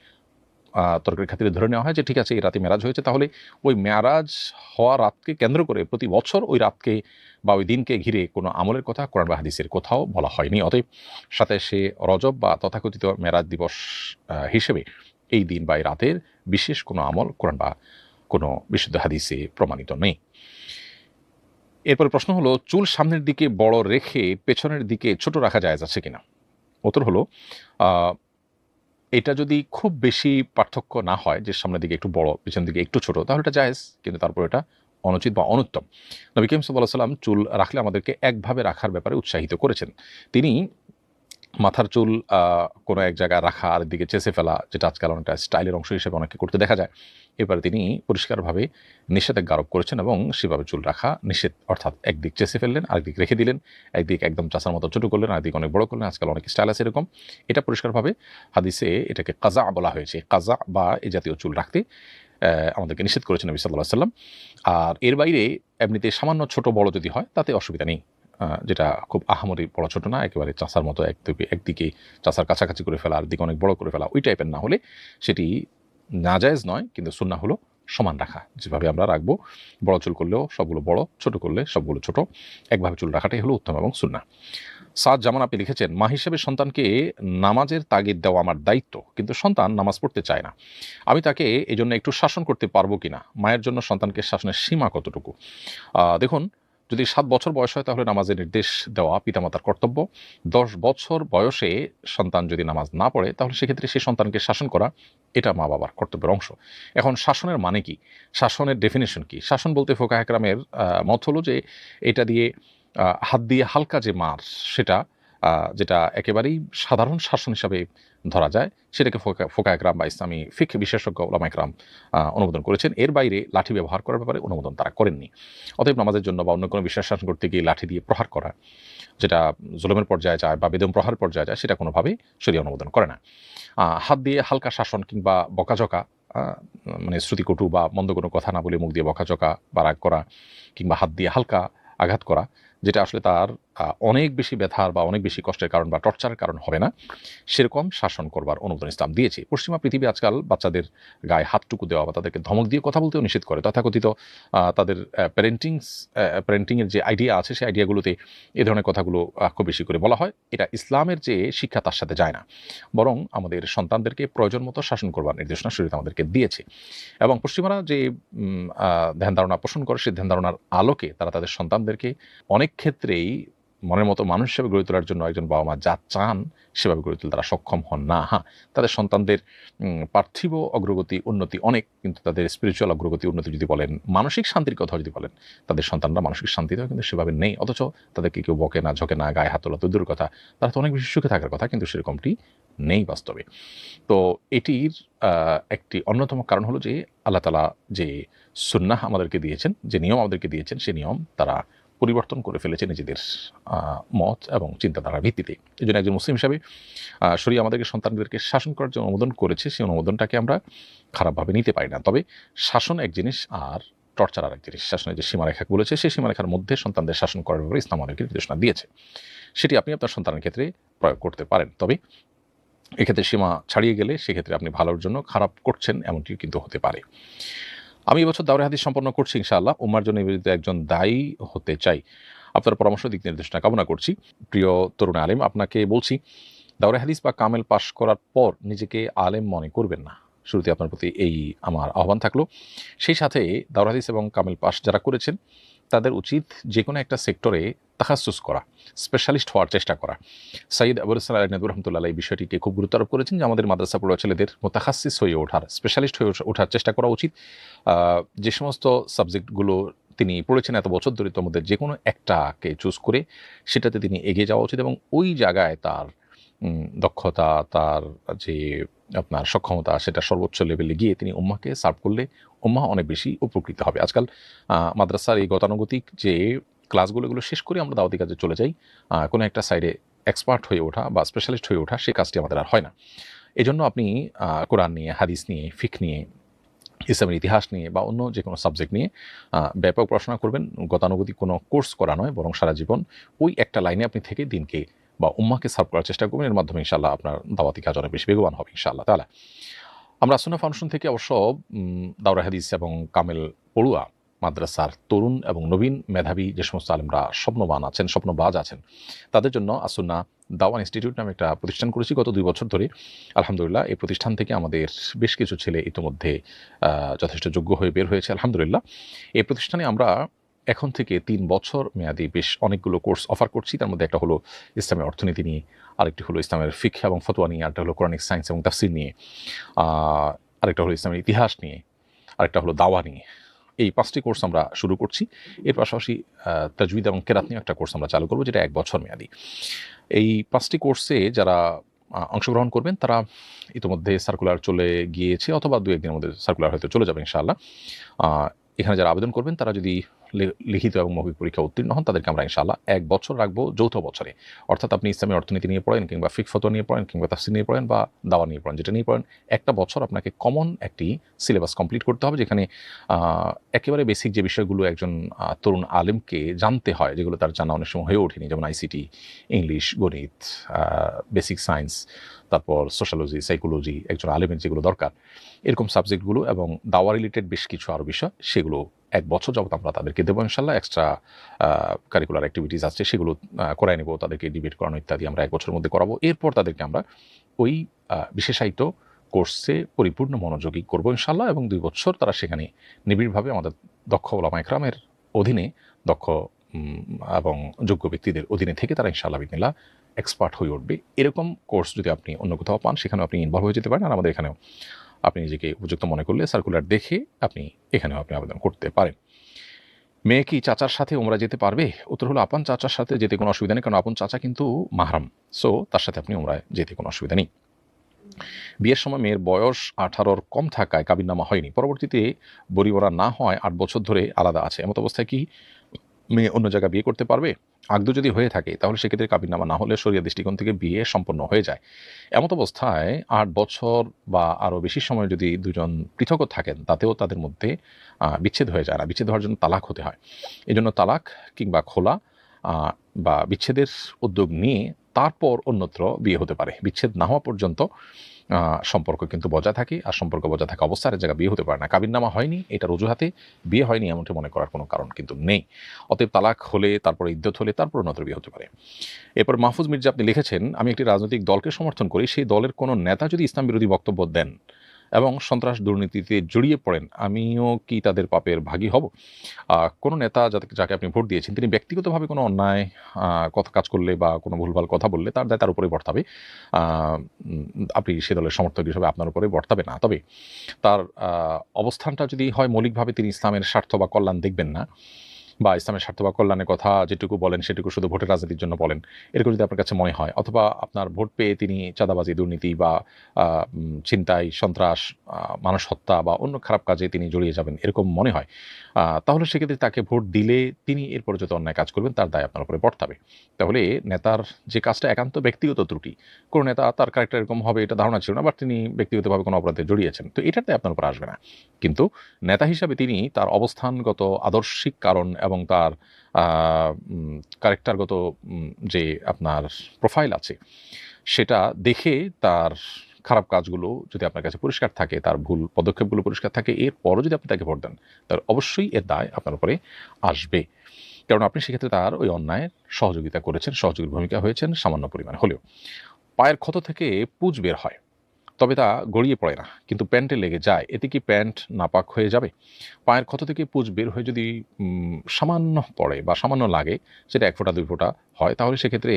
তর্কের খাতিরে ধরে নেওয়া হয় যে ঠিক আছে এই রাতে মেরাজ হয়েছে, তাহলে ওই মেরাজ হওয়া রাতকে কেন্দ্র করে প্রতি বছর ওই রাতকে বা ওই দিনকে ঘিরে কোনো আমলের কথা কোরআন বা হাদিসের কোথাও বলা হয়নি। অতএব 27শে রজব বা তথাকথিত মেরাজ দিবস হিসেবে এই দিন বা এই রাতের বিশেষ কোনো আমল কোরআন বা কোনো বিশুদ্ধ হাদিসে প্রমাণিত নেই। এরপর প্রশ্ন হলো, চুল সামনের দিকে বড় রেখে পেছনের দিকে ছোট রাখা জায়েজ আছে কিনা? উত্তর হলো, এটা যদি খুব বেশি পার্থক্য না হয়, যে সামনের দিকে একটু বড় পেছন দিকে একটু ছোট, তাহলে এটা জায়েজ, কিন্তু তারপর এটা অনুচিত বা অনুত্তম। নবী করিম সাল্লাল্লাহু আলাইহি ওয়াসাল্লাম চুল রাখলে আমাদেরকে একভাবে রাখার ব্যাপারে উৎসাহিত করেছেন। তিনি মাথার চুল কোনো এক জায়গায় রাখা আর দিকে চেঁচে ফেলা, যেটা আজকাল অনেকটা স্টাইলের অংশ হিসেবে অনেকে করতে দেখা যায়, এবারে তিনি পরিষ্কারভাবে নিষেধাজ্ঞা আরোপ করেছেন এবং সেভাবে চুল রাখা নিষেধ। অর্থাৎ একদিক চেঁচে ফেললেন, আরেকদিক রেখে দিলেন, একদিক একদম চাচার মতো ছোটো করলেন, আরেকদিক অনেক বড় করলেন। আজকাল অনেক স্টাইল আছে এরকম। এটা পরিষ্কারভাবে হাদিসে এটাকে কাজা বলা হয়েছে। কাজা বা এই জাতীয় চুল রাখতে আমাদেরকে নিষেধ করেছেন নবী সাল্লাল্লাহু আলাইহি ওয়াসাল্লাম। আর এর বাইরে এমনিতে সামান্য ছোট বড় যদি হয় তাতে অসুবিধা নেই, যেটা খুব আহামরি বড় ছোট না, একেবারে চাচার মতো একদিকে চাচার কাছাকাছি করে ফেলা আর দিকে অনেক বড় করে ফেলা, ওই টাইপের না হলে সেটি নাজায়েজ নয়। কিন্তু সুন্নাহ হলো সমান রাখা, যেভাবে আমরা রাখবো, বড় চুল করলেও সবগুলো বড়, ছোট করলে সবগুলো ছোট, একভাবে চুল রাখাটাই হলো উত্তম এবং সুন্নাহ। সাদ জামান আপনি লিখেছেন, মা হিসেবে সন্তানকে নামাজের তাগিদ দেওয়া আমার দায়িত্ব, কিন্তু সন্তান নামাজ পড়তে চায় না, আমি তাকে এই জন্য একটু শাসন করতে পারবো কিনা? মায়ের জন্য সন্তানকে শাসনের সীমা কতটুকু? দেখুন, যদি 7 বছর বয়স হয় তাহলে নামাজের নির্দেশ দেওয়া পিতামাতার কর্তব্য। 10 বছর বয়সে সন্তান যদি নামাজ না পড়ে তাহলে সেক্ষেত্রে সেই সন্তানকে শাসন করা এটা মা বাবার কর্তব্যের অংশ। এখন শাসনের মানে কি, শাসনের ডেফিনেশন কি? শাসন বলতে ফোকাহে কেরামের মত হলো যে এটা দিয়ে হাত দিয়ে হালকা যে মার, সেটা যেটা একেবারেই সাধারণ শাসন হিসাবে ধরা যায়, সেটাকে ফোকাহে কেরাম বা ইসলামী ফিকহ বিশেষজ্ঞ উলামায়ে কেরাম অনুমোদন করেছেন। এর বাইরে লাঠি ব্যবহার করার ব্যাপারে অনুমোদন তারা করেননি। অতএব নামাজের জন্য বা অন্য কোনো বিশ্বাস শাসন করতে গিয়ে লাঠি দিয়ে প্রহার করা, যেটা জুলুমের পর্যায়ে যায় বা বেদম প্রহার পর্যায়ে যায়, সেটা কোনোভাবেই শরীয়ত অনুমোদন করে না। হাত দিয়ে হালকা শাসন কিংবা বকাঝকা, মানে শ্রুতিকটু বা মন্দ কোনো কথা না বলে মুখ দিয়ে বকাঝকা বা রাগ করা, কিংবা হাত দিয়ে হালকা আঘাত করা, যেটা আসলে তার অনেক বেশি ব্যথার বা অনেক বেশি কষ্টের কারণ বা টর্চারের কারণ হবে না, সেরকম শাসন করবার অনুমোদন ইসলাম দিয়েছে। পশ্চিমা পৃথিবী আজকাল বাচ্চাদের গায়ে হাতটুকু দেওয়া বা তাদেরকে ধমক দিয়ে কথা বলতেও নিষেধ করে। তথাকথিত তাদের প্যারেন্টিংয়ের যে আইডিয়া আছে, সেই আইডিয়াগুলোতে এ ধরনের কথাগুলো খুব বেশি করে বলা হয়। এটা ইসলামের যে শিক্ষা তার সাথে যায় না, বরং আমাদের সন্তানদেরকে প্রয়োজন মতো শাসন করবার নির্দেশনা শরীয়ত আমাদেরকে দিয়েছে। এবং পশ্চিমারা যে ধ্যান ধারণা পোষণ করে, সেই ধ্যান ধারণার আলোকে তারা তাদের সন্তানদেরকে অনেক ক্ষেত্রেই মনের মতো মানুষ হিসেবে গড়ে তোলার জন্য একজন বাবা মা যা চান সেভাবে গড়ে তুলতে তারা সক্ষম হন না। হ্যাঁ, তাদের সন্তানদের পার্থিব অগ্রগতি উন্নতি অনেক, কিন্তু তাদের স্পিরিচুয়াল অগ্রগতি উন্নতি যদি বলেন, মানসিক শান্তির কথা যদি বলেন, তাদের সন্তানরা মানসিক শান্তিতেও কিন্তু সেভাবে নেই। অথচ তাদেরকে কেউ বকে না, ঝোঁকে না, গায়ে হাত তোলা তো দূরের কথা, তারা তো অনেক বেশি সুখে থাকার কথা, কিন্তু সেরকমটি নেই বাস্তবে। তো এটির একটি অন্যতম কারণ হলো যে আল্লাহ তাআলা যে সুন্নাহ আমাদেরকে দিয়েছেন, যে নিয়ম আমাদেরকে দিয়েছেন, সেই নিয়ম তারা পরিবর্তন করে ফেলেছে নিজেদের মত এবং চিন্তাধারার ভিত্তিতে। এই জন্য একজন মুসলিম হিসাবে শরীয়ত আমাদেরকে সন্তানদেরকে শাসন করার যে অনুমোদন করেছে, সেই অনুমোদনটাকে আমরা খারাপভাবে নিতে পারি না। তবে শাসন এক জিনিস আর টর্চার আর এক জিনিস। শাসনের যে সীমারেখা বলেছে, সেই সীমারেখার মধ্যে সন্তানদের শাসন করার ব্যাপারে ইসলাম আমাদেরকে নির্দেশনা দিয়েছে। সেটি আপনি আপনার সন্তানের ক্ষেত্রে প্রয়োগ করতে পারেন। তবে এক্ষেত্রে সীমা ছাড়িয়ে গেলে সেক্ষেত্রে আপনি ভালোর জন্য খারাপ করছেন, এমনটিও কিন্তু হতে পারে। আমি এবছর দাওরা হাদিস সম্পন্ন করছি ইনশাআল্লাহ। উম্মার জন্য নিবেদিত একজন দায়ী হতে চাই। আপনার পরামর্শ দিক নির্দেশনা কামনা করছি। প্রিয় তরুণ আলেম, আপনাকে বলছি, দাওরা হাদিস বা কামেল পাশ করার পর নিজেকে আলেম মনে করবেন না। শুরুতে আপনার প্রতি এই আমার আহ্বান থাকলো। সেই সাথে দাওরা হাদিস এবং কামেল পাশ যারা করেছেন, তাদের উচিত যে কোনো একটা সেক্টরে তাখাসুস করা, স্পেশালিস্ট হওয়ার চেষ্টা করা। সাইয়্যিদ আবুল হাসান আলী নদভী রাহমাতুল্লাহ এই বিষয়টিকে খুব গুরুত্ব আরোপ করেছেন যে আমাদের মাদ্রাসা পড়ুয়া ছেলেদের মুতাখাসসিস হয়ে ওঠার, স্পেশালিস্ট হয়ে ওঠার চেষ্টা করা উচিত। যে সমস্ত সাবজেক্টগুলো তিনি পড়েছেন এত বছর ধরে, তার মধ্যে যে কোনো একটাকে চুজ করে সেটাতে তিনি এগিয়ে যাওয়া উচিত এবং ওই জায়গায় তার দক্ষতা, তার যে আপনার সক্ষমতা, সেটা সর্বোচ্চ লেভেলে গিয়ে তিনি উম্মাহকে সার্ভ করলে উম্মাহ অনেক বেশি উপকৃত হবে। আজকাল মাদ্রাসার এই গতানুগতিক যে ক্লাসগুলো, এগুলো শেষ করে আমরা দাওয়াতি কাজে চলে যাই, কোনো একটা সাইডে এক্সপার্ট হয়ে ওঠা বা স্পেশালিস্ট হয়ে ওঠা, সেই কাজটি আমাদের আর হয় না। এজন্য আপনি কোরআন নিয়ে, হাদিস নিয়ে, ফিকহ নিয়ে, ইসলামের ইতিহাস নিয়ে বা অন্য যে কোনো সাবজেক্ট নিয়ে ব্যাপক পড়াশোনা করবেন। গতানুগতিক কোনো কোর্স করা নয়, বরং সারা জীবন ওই একটা লাইনে আপনি থেকে দিনকে বা উম্মাহকে সার্ভ করার চেষ্টা করবেন। এর মাধ্যমে ইনশাআল্লাহ আপনার দাওয়াতি কাজ অনেক বেশি বেগবান হবে ইনশাআল্লাহ তাআলা। আমরা সুন্নাহ ফাউন্ডেশন থেকে অবশ্য দাওরা হাদিস এবং কামেল পড়ুয়া মাদ্রাসার তরুণ এবং নবীন মেধাবী যে সমস্ত আলেমরা স্বপ্নবান আছেন, স্বপ্নবাজ আছেন, তাদের জন্য আসুন্নাহ দাওয়া ইনস্টিটিউট নামে একটা প্রতিষ্ঠান করেছি গত 2 বছর ধরে। আলহামদুলিল্লাহ, এই প্রতিষ্ঠান থেকে আমাদের বেশ কিছু ছেলে ইতিমধ্যে যথেষ্ট যোগ্য হয়ে বের হয়েছে আলহামদুলিল্লাহ। এই প্রতিষ্ঠানে আমরা এখন থেকে 3 বছর মেয়াদী বেশ অনেকগুলো কোর্স অফার করছি। তার মধ্যে একটা হলো ইসলামের অর্থনীতি নিয়ে, আরেকটি হলো ইসলামের ফিকহ এবং ফতোয়া নিয়ে, আরেকটা হলো কোরআনিক সায়েন্স এবং তাফসীর নিয়ে, আরেকটা হলো ইসলামের ইতিহাস নিয়ে, আরেকটা হলো দাওয়া নিয়ে। এই 5টি কোর্স আমরা শুরু করছি। এর পাশাপাশি তাজউইদ এবং কেরাত নিয়ে একটা কোর্স আমরা চালু করব, যেটা 1 বছর মেয়াদী। এই 5টি কোর্সে যারা অংশগ্রহণ করবেন তারা ইতিমধ্যে সার্কুলার চলে গিয়েছে, অথবা 2-1 দিনের মধ্যে সার্কুলার হয়তো চলে যাবে ইনশাআল্লাহ। এখানে যারা আবেদন করবেন তারা যদি লিখিত এবং মৌখিক পরীক্ষা উত্তীর্ণ হন, তাদেরকে আমরা ইনশাআল্লাহ 1 বছর রাখবো যৌথ বছরে। অর্থাৎ আপনি ইসলামী অর্থনীতি নিয়ে পড়েন, কিংবা ফিকহ ফতোয়া নিয়ে পড়েন, কিংবা তাফসীর নিয়ে পড়েন, বা দাওয়া নিয়ে পড়েন, যেটা নিয়ে পড়েন, একটা বছর আপনাকে কমন একটি সিলেবাস কমপ্লিট করতে হবে, যেখানে একেবারে বেসিক যে বিষয়গুলো একজন তরুণ আলেমকে জানতে হয়, যেগুলো তার জানা অনেক সময় হয়ে ওঠেনি, যেমন আইসিটি, ইংলিশ, গণিত, বেসিক সায়েন্স, তারপর সোশ্যালজি, সাইকোলজি, একজন আলেমের যেগুলো দরকার, এরকম সাবজেক্টগুলো এবং দাওয়া রিলেটেড বেশ কিছু আরও বিষয়, সেগুলো 1 বছর যাবত আমরা তাদেরকে দেবো ইনশাআল্লাহ। এক্সট্রা কারিকুলার অ্যাক্টিভিটিস আছে, সেগুলো করাই নেব, তাদেরকে ডিবেট করানো ইত্যাদি আমরা 1 বছরের মধ্যে করাবো। এরপর তাদেরকে আমরা ওই বিশেষায়িত কোর্সে পরিপূর্ণ মনোযোগী করবো ইনশাআল্লাহ, এবং 2 বছর তারা সেখানে নিবিড়ভাবে আমাদের দক্ষ ওলামা ইকরামের অধীনে, দক্ষ এবং যোগ্য ব্যক্তিদের অধীনে থেকে তারা ইনশাআল্লাহ বিসমিল্লাহ এক্সপার্ট হয়ে উঠবে। এরকম কোর্স যদি আপনি অন্য কোথাও পান, সেখানেও আপনি ইনভলভ হয়ে যেতে পারেন। আর আমাদের এখানেও আপনি নিজেকে উপযুক্ত মনে করলে সার্কুলার দেখে এখানেও আপনি আবেদন করতে পারেন। মেয়ে কি চাচার সাথে উমরা যেতে পারবে? উত্তর হলো, আপন চাচার সাথে যেতে কোনো অসুবিধা নেই, কারণ আপন চাচা কিন্তু মাহরাম, সো তার সাথে আপনি উমরায় যেতে কোনো অসুবিধা নেই। বিয়ের সময় মেয়ের বয়স 18-র কম থাকায় কাবিননামা হয়নি, পরবর্তীতে বরিবরা না হয় 8 বছর ধরে আলাদা আছে, এমত অবস্থায় কি মেয়ে অন্য জায়গায় বিয়ে করতে পারবে? আগদু যদি হয়ে থাকে তাহলে সেক্ষেত্রে কাবিননামা না হলে শরিয়া দৃষ্টিকোণ থেকে বিয়ে সম্পন্ন হয়ে যায়। এমত অবস্থায় 8 বছর বা আরও বেশি সময় যদি দুজন পৃথকও থাকেন, তাতেও তাদের মধ্যে বিচ্ছেদ হয়ে যায় না, বিচ্ছেদ হওয়ার জন্য তালাক হতে হয়। এজন্য তালাক কিংবা খোলা বা বিচ্ছেদের উদ্যোগ নিয়ে তারপর অন্যত্র বিয়ে হতে পারে। বিচ্ছেদ না হওয়া পর্যন্ত সম্পর্ক কিন্তু বজায় থাকে, আর সম্পর্ক বজায় থাকা অবস্থায় জায়গায় বিয়ে হতে পারে না। কাবিননামা হয়নি, এটার অজুহাতে বিয়ে হয়নি এমনটি মনে করার কোনো কারণ কিন্তু নেই। অতএব তালাক হলে, তারপরে ইদ্যত হলে, তারপর অন্যত্র বিয়ে হতে পারে। এরপর মাহফুজ মির্জা আপনি লিখেছেন, আমি একটি রাজনৈতিক দলকে সমর্থন করি, সেই দলের কোনো নেতা যদি ইসলাম বিরোধী বক্তব্য দেন এবং সন্ত্রাস দুর্নীতিতে জড়িয়ে পড়েন, আমিও কি তাদের পাপের ভাগী হব? কোনো নেতা যাকে আপনি ভোট দিয়েছেন তিনি ব্যক্তিগতভাবে কোনো অন্যায় কথা কাজ করলে বা কোনো ভুলভাল কথা বললে তার দায় তার উপরেই বর্তাবে। আপনি সে দলের সমর্থক হিসেবে আপনার উপরে বর্তাবে না। তবে তার অবস্থানটা যদি হয় মৌলিকভাবে তিনি ইসলামের স্বার্থ বা কল্যাণ দেখবেন না, বা ইসলামের স্বার্থ বা কল্যাণের কথা যেটুকু বলেন সেটুকু শুধু ভোটের রাজনীতির জন্য বলেন, এরকম যদি আপনার কাছে মনে হয়, অথবা আপনার ভোট পেয়ে তিনি চাঁদাবাজি, দুর্নীতি বা ছিনতাই, সন্ত্রাস, মানুষ হত্যা বা অন্য খারাপ কাজে তিনি জড়িয়ে যাবেন এরকম মনে হয়, তাহলে সেক্ষেত্রে তাকে ভোট দিলে তিনি এরপরে যত অন্যায় কাজ করবেন তার দায় আপনার উপরে বর্তাবে। তাহলে নেতার যে কাজটা একান্ত ব্যক্তিগত ত্রুটি, কোনো নেতা তার ক্যারেক্টার এরকম হবে এটা ধারণা ছিল না, বাট তিনি ব্যক্তিগতভাবে কোনো অপরাধে জড়িয়েছেন, তো এটাতে আপনার উপর আসবে না। কিন্তু নেতা হিসাবে তিনি তার অবস্থানগত আদর্শিক কারণ এবং তার ক্যারেক্টারগত যে আপনার প্রোফাইল আছে সেটা দেখে তার খারাপ কাজগুলো যদি আপনার কাছে পরিষ্কার থাকে, তার ভুল পদক্ষেপগুলো পরিষ্কার থাকে, এরপরও যদি আপনি তাকে ভোট দেন তাহলে অবশ্যই এর দায় আপনার উপরে আসবে। কারণ আপনি সেক্ষেত্রে তার ওই অন্যায়ের সহযোগিতা করেছেন, সহযোগীর ভূমিকা হয়েছেন সামান্য পরিমাণ হলেও। পায়ের ক্ষত থেকে পুঁজ বের হয়, তবে তা গড়িয়ে পড়ে না, কিন্তু প্যান্টে লেগে যায়, এতে কি প্যান্ট নাপাক হয়ে যাবে? পায়ের ক্ষত থেকে পুঁজ বের হয়ে যদি সামান্য পড়ে বা সামান্য লাগে, সেটা 1 ফোঁটা 2 ফোঁটা হয়, তাহলে সেক্ষেত্রে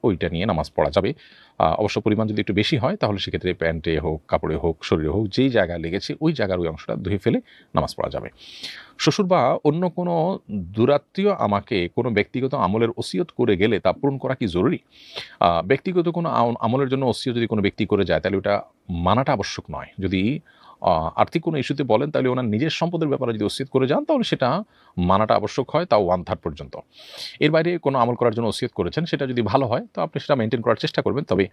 ওইটা নিয়ে নামাজ পড়া যাবে। অবশ্য পরিমাণ যদি একটু বেশি হয় তাহলে সেক্ষেত্রে প্যান্টে হোক, কাপড়ে হোক, শরীরে হোক, যেই জায়গায় লেগেছে ওই জায়গার ওই অংশটা ধুয়ে ফেলে নামাজ পড়া যাবে। শ্বশুর বা অন্য কোনো দূরাত্মীয় আমাকে কোনো ব্যক্তিগত আমলের ওসিয়ত করে গেলে তা পূরণ করা কি জরুরি? ব্যক্তিগত কোনো আমলের জন্য ওসিয়ত যদি কোনো ব্যক্তি করে যায় তাহলে ওটা মানাটা আবশ্যক নয়। যদি আর্থিক কোনো ইস্যুতে বলেন তাহলে ওনার নিজের সম্পদের ব্যাপারে যদি ওসিয়ত করে যান তাহলে সেটা মানাটা আবশ্যক হয়, তাও 1/3 পর্যন্ত। এর বাইরে কোনো আমল করার জন্য ওসিয়ত করেছেন, সেটা যদি ভালো হয় তো আপনি সেটা মেনটেন করার চেষ্টা করবেন। তবে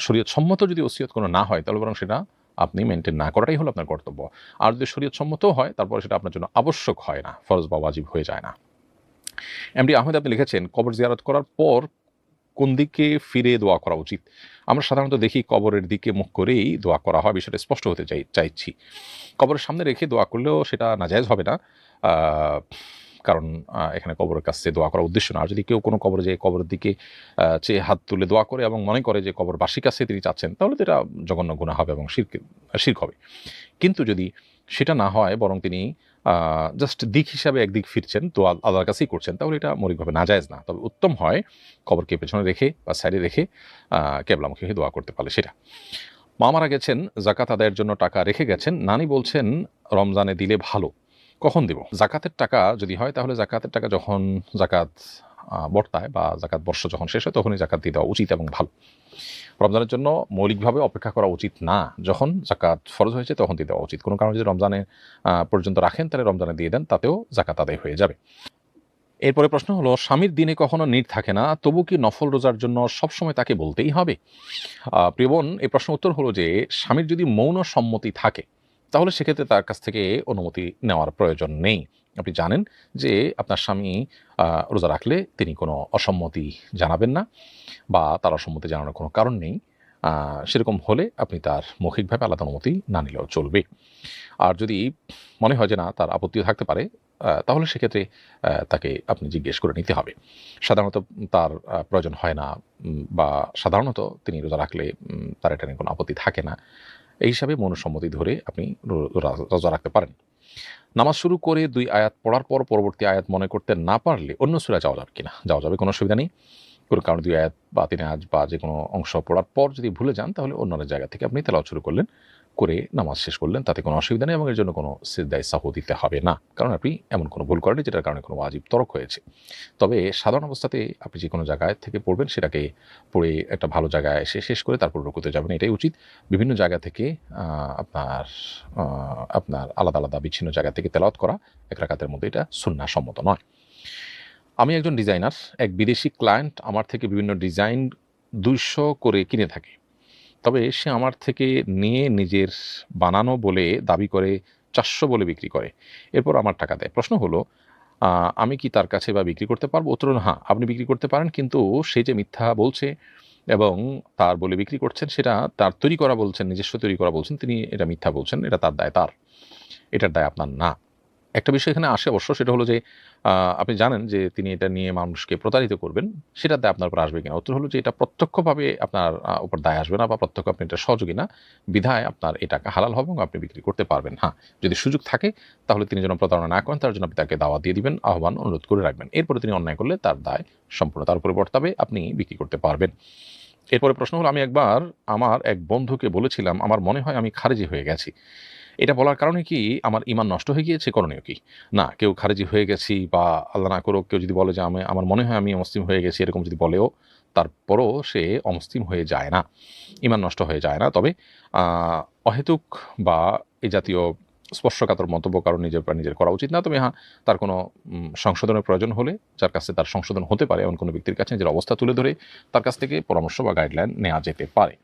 শরীয়ত সম্মত যদি ওসিয়ত কোনো না হয় তাহলে বরং সেটা আপনি মেনটেন না করাটাই হলো আপনার কর্তব্য। আর যদি শরীয়ত সম্মতও হয় তারপরে সেটা আপনার জন্য আবশ্যক হয় না, ফরজ বা ওয়াজিব হয়ে যায় না। এমডি আহমেদ আপনি লিখেছেন, কবর জিয়ারত করার পর কোন দিকে ফিরে দোয়া করা উচিত? আমরা সাধারণত দেখি কবরের দিকে মুখ করেই দোয়া করা হয়, বিষয়টা স্পষ্ট হতে চাইছি। কবরের সামনে রেখে দোয়া করলেও সেটা নাজায়েজ হবে না, কারণ এখানে কবরের কাছে দোয়া করার উদ্দেশ্য না। আর যদি কেউ কোনো কবরে যেয়ে কবরের দিকে চেয়ে হাত তুলে দোয়া করে এবং মনে করে যে কবরবাসীর কাছে তিনি চাচ্ছেন, তাহলে তো এটা জঘন্য গুনাহ হবে এবং শিরক হবে। কিন্তু যদি সেটা না হয় বরং তিনি জাস্ট দিক হিসাবে একদিক ফিরছেন, তো আল্লাহর কাছেই করছেন, তাহলে এটা মৌলিকভাবে নাজায়েজ না। তবে উত্তম হয় কবরকে পেছনে রেখে বা সাইডে রেখে কেবলামুখী হয়ে দোয়া করতে পারলে সেটা। মা মারা গেছেন, জাকাত আদায়ের জন্য টাকা রেখে গেছেন, নানি বলছেন রমজানে দিলে ভালো, কখন দেব? জাকাতের টাকা যদি হয় তাহলে জাকাতের টাকা যখন জাকাত বর্তায় বা জাকাত বর্ষ যখন শেষ হয় তখনই জাকাত দিয়ে দেওয়া উচিত এবং ভালো। রমজানের জন্য মৌলিকভাবে অপেক্ষা করা উচিত না, যখন জাকাত ফরজ হয়েছে তখন দিয়ে দেওয়া উচিত। কোনো কারণে যদি রমজানে পর্যন্ত রাখেন তাহলে রমজানে দিয়ে দেন, তাতেও জাকাত আদায় হয়ে যাবে। এরপরে প্রশ্ন হলো, স্বামীর দিনে কখনো নিট থাকে না, তবু কি নফল রোজার জন্য সবসময় তাকে বলতেই হবে? প্রিয় বোন, এই প্রশ্নের উত্তর হলো যে স্বামীর যদি মৌন সম্মতি থাকে তাহলে সেক্ষেত্রে তার কাছ থেকে অনুমতি নেওয়ার প্রয়োজন নেই। আপনি জানেন যে আপনার স্বামী রোজা রাখলে তিনি কোনো অসম্মতি জানাবেন না বা তার অসম্মতি জানানোর কোনো কারণ নেই। সেরকম হলে আপনি তার মৌখিকভাবে আলাদা অনুমতি না নিলেও চলবে। আর যদি মনে হয় যে না তার আপত্তিও থাকতে পারে, তাহলে সেক্ষেত্রে তাকে আপনি জিজ্ঞেস করে নিতে হবে। সাধারণত তার প্রয়োজন হয় না, বা সাধারণত তিনি রোজা রাখলে তার এটা নিয়ে কোনো আপত্তি থাকে না, এই হিসাবে মনসম্মতি ধরে আপনি রোজা রাখতে পারেন। নামাজ শুরু করে 2 আয়াত পড়ার পর পরবর্তী আয়াত মনে করতে না পারলে অন্য সূরা যাওয়া যাবে কিনা? যাওয়া যাবে, কোনো অসুবিধা নেই। কোনো কারণে 2 আয়াত বা 3 আয়াত বা যে কোনো অংশ পড়ার পর যদি ভুলে যান তাহলে অন্য জায়গা থেকে আপনি তেলাওয়াত শুরু করলেন, করে নামাজ শেষ করলেন, তাতে কোনো অসুবিধা নেই এবং এর জন্য কোনো সিজদায়ে সাহু দিতে হবে না, কারণ আপনি এমন কোনো ভুল করেননি যেটার কারণে কোনো ওয়াজিব তরক হয়েছে। তবে সাধারণ অবস্থাতে আপনি যে কোনো জায়গায় থেকে পড়বেন সেটাকে পড়ে একটা ভালো জায়গায় এসে শেষ করে তারপর রুকুতে যাবেন, এটাই উচিত। বিভিন্ন জায়গা থেকে আপনার আলাদা আলাদা বিচ্ছিন্ন জায়গা থেকে তেলাওয়াত করা এক রাকাতের মধ্যে এটা সুন্নাহ সম্মত নয়। আমি একজন ডিজাইনার, এক বিদেশি ক্লায়েন্ট আমার থেকে বিভিন্ন ডিজাইন 200 করে কিনে থাকে, তবে সে আমার থেকে নিয়ে নিজের বানানো বলে দাবি করে 400 বলে বিক্রি করে, এরপর আমার টাকা দেয়। প্রশ্ন হলো, আমি কি তার কাছে বা বিক্রি করতে পারবো? উত্তর হলো হ্যাঁ, আপনি বিক্রি করতে পারেন, কিন্তু সে যে মিথ্যা বলছে এবং তার বলে বিক্রি করছেন, সেটা তার তৈরি করা বলছেন, নিজস্ব তৈরি করা বলছেন, তিনি এটা মিথ্যা বলছেন, এটা তার দায় তার, এটার দায় আপনার না। একটা বিষয় এখানে আসে অবশ্য, সেটা হলো যে আপনি জানেন যে তিনি এটা নিয়ে মানুষকে প্রতারিত করবেন, সেটার দায় আপনার উপর আসবে কিনা? উত্তর হলো যে এটা প্রত্যক্ষভাবে আপনার উপর দায় আসবে না, বা প্রত্যক্ষ আপনি এটা সহযোগী না, বিধায় আপনার এই টাকা হালাল হবে এবং আপনি বিক্রি করতে পারবেন। হ্যাঁ, যদি সুযোগ থাকে তাহলে তিনি যেন প্রতারণা না করেন, তার জন্য আপনি তাকে দাওয়াত দিয়ে দিবেন, আহ্বান অনুরোধ করে রাখবেন। এরপরে তিনি অন্যায় করলে তার দায় সম্পূর্ণ তার উপরে বর্তাবে, আপনি বিক্রি করতে পারবেন। এরপরে প্রশ্ন হলো, আমি একবার আমার এক বন্ধুকে বলেছিলাম আমার মনে হয় আমি খারেজি হয়ে গেছি। এটা বলার কারণে কি আমার ঈমান নষ্ট হয়ে গিয়েছে? করণীয় কি? না, কেউ খারেজি হয়ে গেছি বা আল্লাহ না করুক কেউ যদি বলে যে আমার মনে হয় আমি অমুসলিম হয়ে গেছি, এরকম যদি বলেও তারপরও সে অমুসলিম হয়ে যায় না, ঈমান নষ্ট হয়ে যায় না। তবে আ অহেতুক বা এই জাতীয় স্পর্শকাতর মন্তব্য কারো নিজের করা উচিত না। তবে হ্যাঁ, তার কোনো সংশোধনের প্রয়োজন হলে, যার কাছে তার সংশোধন হতে পারে এমন কোনো ব্যক্তির কাছে নিজের অবস্থা তুলে ধরে তার কাছ থেকে পরামর্শ বা গাইডলাইন নেওয়া যেতে পারে।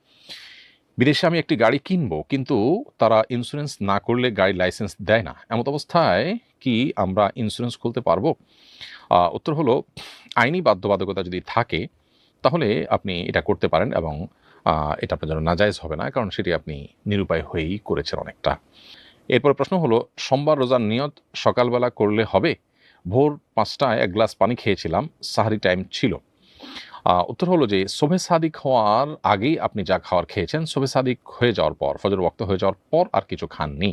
বিদেশে আমি একটি গাড়ি কিনবো, কিন্তু তারা ইন্স্যুরেন্স না করলে গাড়ির লাইসেন্স দেয় না। এমত অবস্থায় কি আমরা ইন্স্যুরেন্স খুলতে পারবো? উত্তর হলো, আইনি বাধ্যবাধকতা যদি থাকে তাহলে আপনি এটা করতে পারেন, এবং এটা আপনার জন্য নাজায়েজ হবে না, কারণ সেটি আপনি নিরুপায় হয়েই করেছেন অনেকটা। এরপরে প্রশ্ন হলো, সোমবার রোজার নিয়ত সকালবেলা করলে হবে? ভোর ৫টায় এক গ্লাস পানি খেয়েছিলাম, সাহারি টাইম ছিল। উত্তর হলো যে শোবে সাদিক হওয়ার আগেই আপনি যা খাওয়ার খেয়েছেন, শোবে সাদিক হয়ে যাওয়ার পর, ফজর ওয়াক্ত হয়ে যাওয়ার পর আর কিছু খাননি,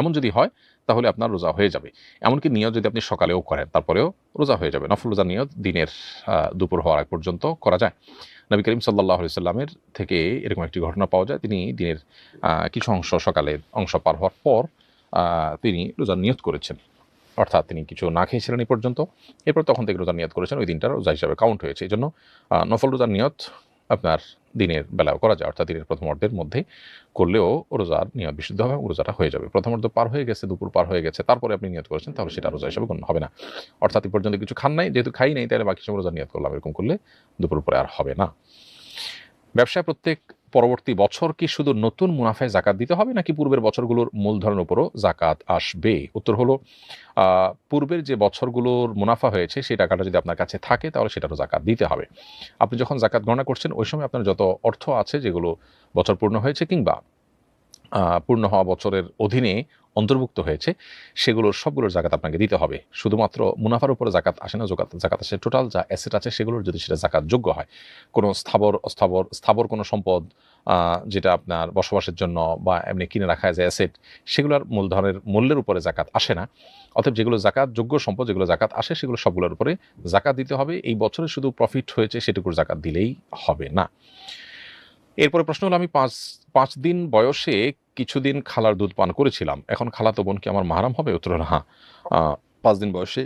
এমন যদি হয় তাহলে আপনার রোজা হয়ে যাবে। এমনকি নিয়ত যদি আপনি সকালেও করেন তারপরেও রোজা হয়ে যাবে। নফল রোজার নিয়ত দিনের দুপুর হওয়ার আগ পর্যন্ত করা যায়। নবী করিম সাল্লাল্লাহু আলাইহি সাল্লামের থেকে এরকম একটি ঘটনা পাওয়া যায়, তিনি দিনের কিছু অংশ, সকালের অংশ পার হওয়ার পর তিনি রোজার নিয়ত করেছেন। অর্থাৎ তিনি কিছু না খেয়েছিলেন এই পর্যন্ত, এরপর তখন থেকে রোজার নিয়ত করেছেন, ওই দিনটা রোজা হিসাবে কাউন্ট হয়েছে। এই জন্য নফল রোজার নিয়ত আপনার দিনের বেলাও করা যায়, অর্থাৎ দিনের প্রথম অর্ধের মধ্যে করলেও রোজার নিয়ত বিশুদ্ধ হবে এবং রোজাটা হয়ে যাবে। প্রথম অর্ধ পার হয়ে গেছে, দুপুর পার হয়ে গেছে, তারপরে আপনি নিয়ত করেছেন, তাহলে সেটা রোজা হিসাবে গণ্য হবে না। অর্থাৎ এই পর্যন্ত কিছু খান নাই, যেহেতু খাই নাই তাহলে বাকি সময় রোজার নিয়ত করলাম, এরকম করলে দুপুর পরে আর হবে না। ব্যবসায় প্রত্যেক পরবর্তী বছর কি শুধু নতুন মুনাফায় জাকাত দিতে হবে, নাকি পূর্বের বছরগুলোর মূলধনের উপরও জাকাত আসবে? উত্তর হলো, পূর্বের যে বছরগুলোর মুনাফা হয়েছে সেই টাকাটা যদি আপনার কাছে থাকে তাহলে সেটারও জাকাত দিতে হবে। আপনি যখন জাকাত গণনা করছেন ওই সময় আপনার যত অর্থ আছে, যেগুলো বছর পূর্ণ হয়েছে কিংবা পূর্ণ হওয়া বছরের অধীনে অন্তর্ভুক্ত হয়েছে, সেগুলোর সবগুলোর জাকাত আপনাকে দিতে হবে। শুধুমাত্র মুনাফার উপরে জাকাত আসে না, জাকাত আসে টোটাল যা অ্যাসেট আছে সেগুলোর, যদি সেটা জাকাত যোগ্য হয়। কোনো স্থাবর কোনো সম্পদ যেটা আপনার বসবাসের জন্য বা এমনি কিনে রাখা যায় অ্যাসেট, সেগুলোর মূলধনের মূল্যের উপরে জাকাত আসে না। অতএব যেগুলো জাকাত যোগ্য সম্পদ, যেগুলো জাকাত আসে, সেগুলো সবগুলোর উপরে জাকাত দিতে হবে। এই বছরে শুধু প্রফিট হয়েছে সেটুকুর জাকাত দিলেই হবে না। এরপরে প্রশ্ন হলো, আমি পাঁচ দিন বয়সে কিছুদিন খালার দুধ পান করেছিলাম, এখন খালাতো বোন কি আমার মাহারাম হবে? উত্তর হলো হ্যাঁ। ৫ দিন বয়সে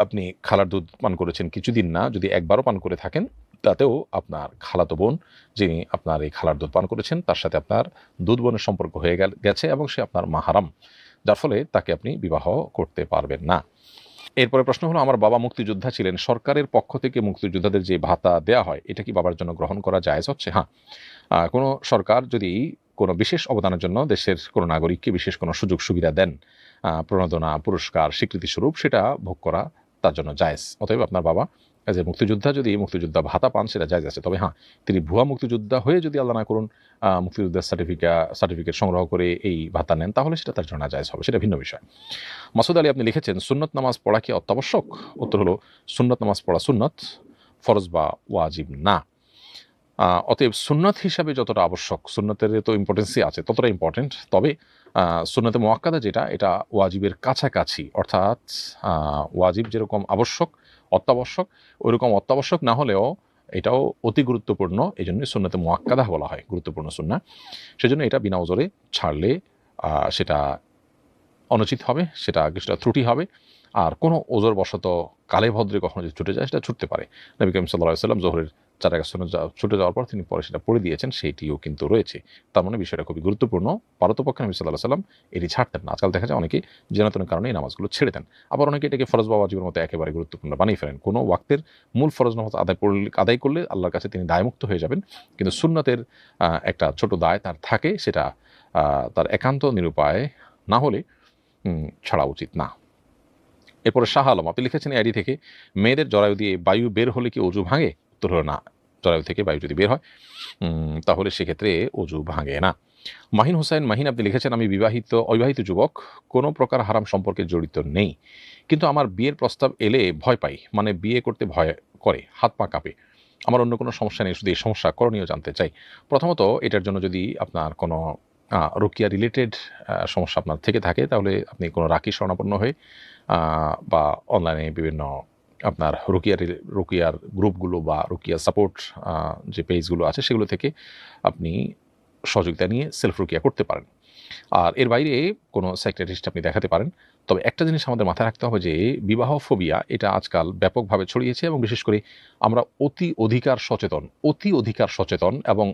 আপনি খালার দুধ পান করেছেন, কিছুদিন না, যদি একবারও পান করে থাকেন তাতেও আপনার খালাতো বোন, যিনি আপনার এই খালার দুধ পান করেছেন, তার সাথে আপনার দুধ বোনের সম্পর্ক হয়ে গেছে এবং সে আপনার মাহারাম, যার ফলে তাকে আপনি বিবাহ করতে পারবেন না। এরপরে প্রশ্ন হলো, আমার বাবা মুক্তিযোদ্ধা ছিলেন, সরকারের পক্ষ থেকে মুক্তিযোদ্ধাদের যে ভাতা দেয়া হয় এটা কি বাবার জন্য গ্রহণ করা জায়েজ হচ্ছে? হ্যাঁ, কোনো সরকার যদি কোনো বিশেষ অবদানের জন্য দেশের কোনো নাগরিককে বিশেষ কোনো সুযোগ সুবিধা দেন, প্রণোদনা, পুরস্কার, স্বীকৃতিস্বরূপ, সেটা ভোগ করা তার জন্য জায়েজ। অতএব আপনার বাবা এজ এ মুক্তিযোদ্ধা যদি মুক্তিযোদ্ধা ভাতা পান, সেটা জায়েজ আছে। তবে হ্যাঁ, তিনি ভুয়া মুক্তিযোদ্ধা হয়ে যদি আল্লাহ না করুন মুক্তিযোদ্ধার সার্টিফিকেট সংগ্রহ করে এই ভাতা নেন, তাহলে সেটা তার জন্য নাজায়েজ হবে, সেটা ভিন্ন বিষয়। মাসুদ আলী আপনি লিখেছেন, সুন্নত নামাজ পড়া কি অত্যাবশ্যক? উত্তর হলো, সুন্নত নামাজ পড়া সুন্নত, ফরজ বা ওয়াজিব না। অতএব সুন্নত হিসাবে যতটা আবশ্যক, সুন্নতের তো ইম্পর্টেন্সই আছে, ততটা ইম্পর্টেন্ট। তবে সুন্নতে মুআক্কাদা যেটা, এটা ওয়াজিবের কাছাকাছি, অর্থাৎ ওয়াজিব যেরকম আবশ্যক, অত্যাবশ্যক, ওইরকম অত্যাবশ্যক না হলেও এটাও অতি গুরুত্বপূর্ণ। এই জন্যই সুন্নতে মুআক্কাদা বলা হয়, গুরুত্বপূর্ণ সুন্নাহ। সেজন্য এটা বিনা ওজরে ছাড়লে সেটা অনুচিত হবে, সেটা কিছুটা ত্রুটি হবে। আর কোনো ওজর বশত কালে ভদ্রে কখনো যদি ছুটে যায়, সেটা ছুটতে পারে। নবী করিম সাল্লাল্লাহু আলাইহি ওয়াসাল্লাম যোহরের ৪ রাকাত সুন্নাত ছুটে যাওয়ার পর তিনি পরে সেটা পড়ে দিয়েছেন, সেইটিও কিন্তু রয়েছে। তার মানে বিষয়টা খুবই গুরুত্বপূর্ণ। পারতপক্ষে নবী সাল্লাল্লাহু আলাইহি ওয়াসাল্লাম এটি ছাড়তেন না। আজকাল দেখা যায় অনেকে জেনাতনের কারণে এই নামাজগুলো ছেড়ে দেন। আবার অনেকে এটাকে ফরজ বা ওয়াজিবের মতো একেবারে গুরুত্বপূর্ণ বানিয়ে ফেলেন। কোনো ওয়াক্তের মূল ফরজ নামাজ আদায় করলে আল্লাহর কাছে তিনি দায়মুক্ত হয়ে যাবেন, কিন্তু সুন্নতের একটা ছোট দায় তার থাকে, সেটা তার একান্ত নিরুপায় না হলে ছাড়া উচিত না। এরপরে শাহ আলম আপনি লিখেছেন আইডি থেকে, মেয়েদের জরায়ু দিয়ে বায়ু বের হলে কি অজু ভাঙে? উত্তর হলো না, জরায়ু থেকে বায়ু যদি বের হয় তাহলে সেক্ষেত্রে অজু ভাঙে না। মাহিন হোসেন মাহিন আপনি লিখেছেন, আমি অবিবাহিত যুবক, কোনো প্রকার হারাম সম্পর্কে জড়িত নেই, কিন্তু আমার বিয়ের প্রস্তাব এলে ভয় পাই, মানে বিয়ে করতে ভয় করে, হাত পা কাঁপে। আমার অন্য কোনো সমস্যা নেই, শুধু এই সমস্যা করণীয় জানতে চাই। প্রথমত এটার জন্য যদি আপনার কোনো রুকিয়া রিলেটেড সমস্যা আপনার থেকে থাকে, তাহলে আপনি কোনো রাকি শরণাপন্ন হয়ে বা অনলাইনে বিভিন্ন আপনার রুকিয়ার গ্রুপগুলো বা রুকিয়া সাপোর্ট যে পেজগুলো আছে সেগুলো থেকে আপনি সহযোগিতা নিয়ে সেলফ রুকিয়া করতে পারেন। আর এর বাইরে কোনো সাইকিয়াট্রিস্ট আপনি দেখাতে পারেন। তবে একটা জিনিস আমাদের মাথায় রাখতে হবে যে বিবাহ ফোবিয়া এটা আজকাল ব্যাপকভাবে ছড়িয়েছে এবং বিশেষ করে আমরা অতি অধিকার সচেতন এবং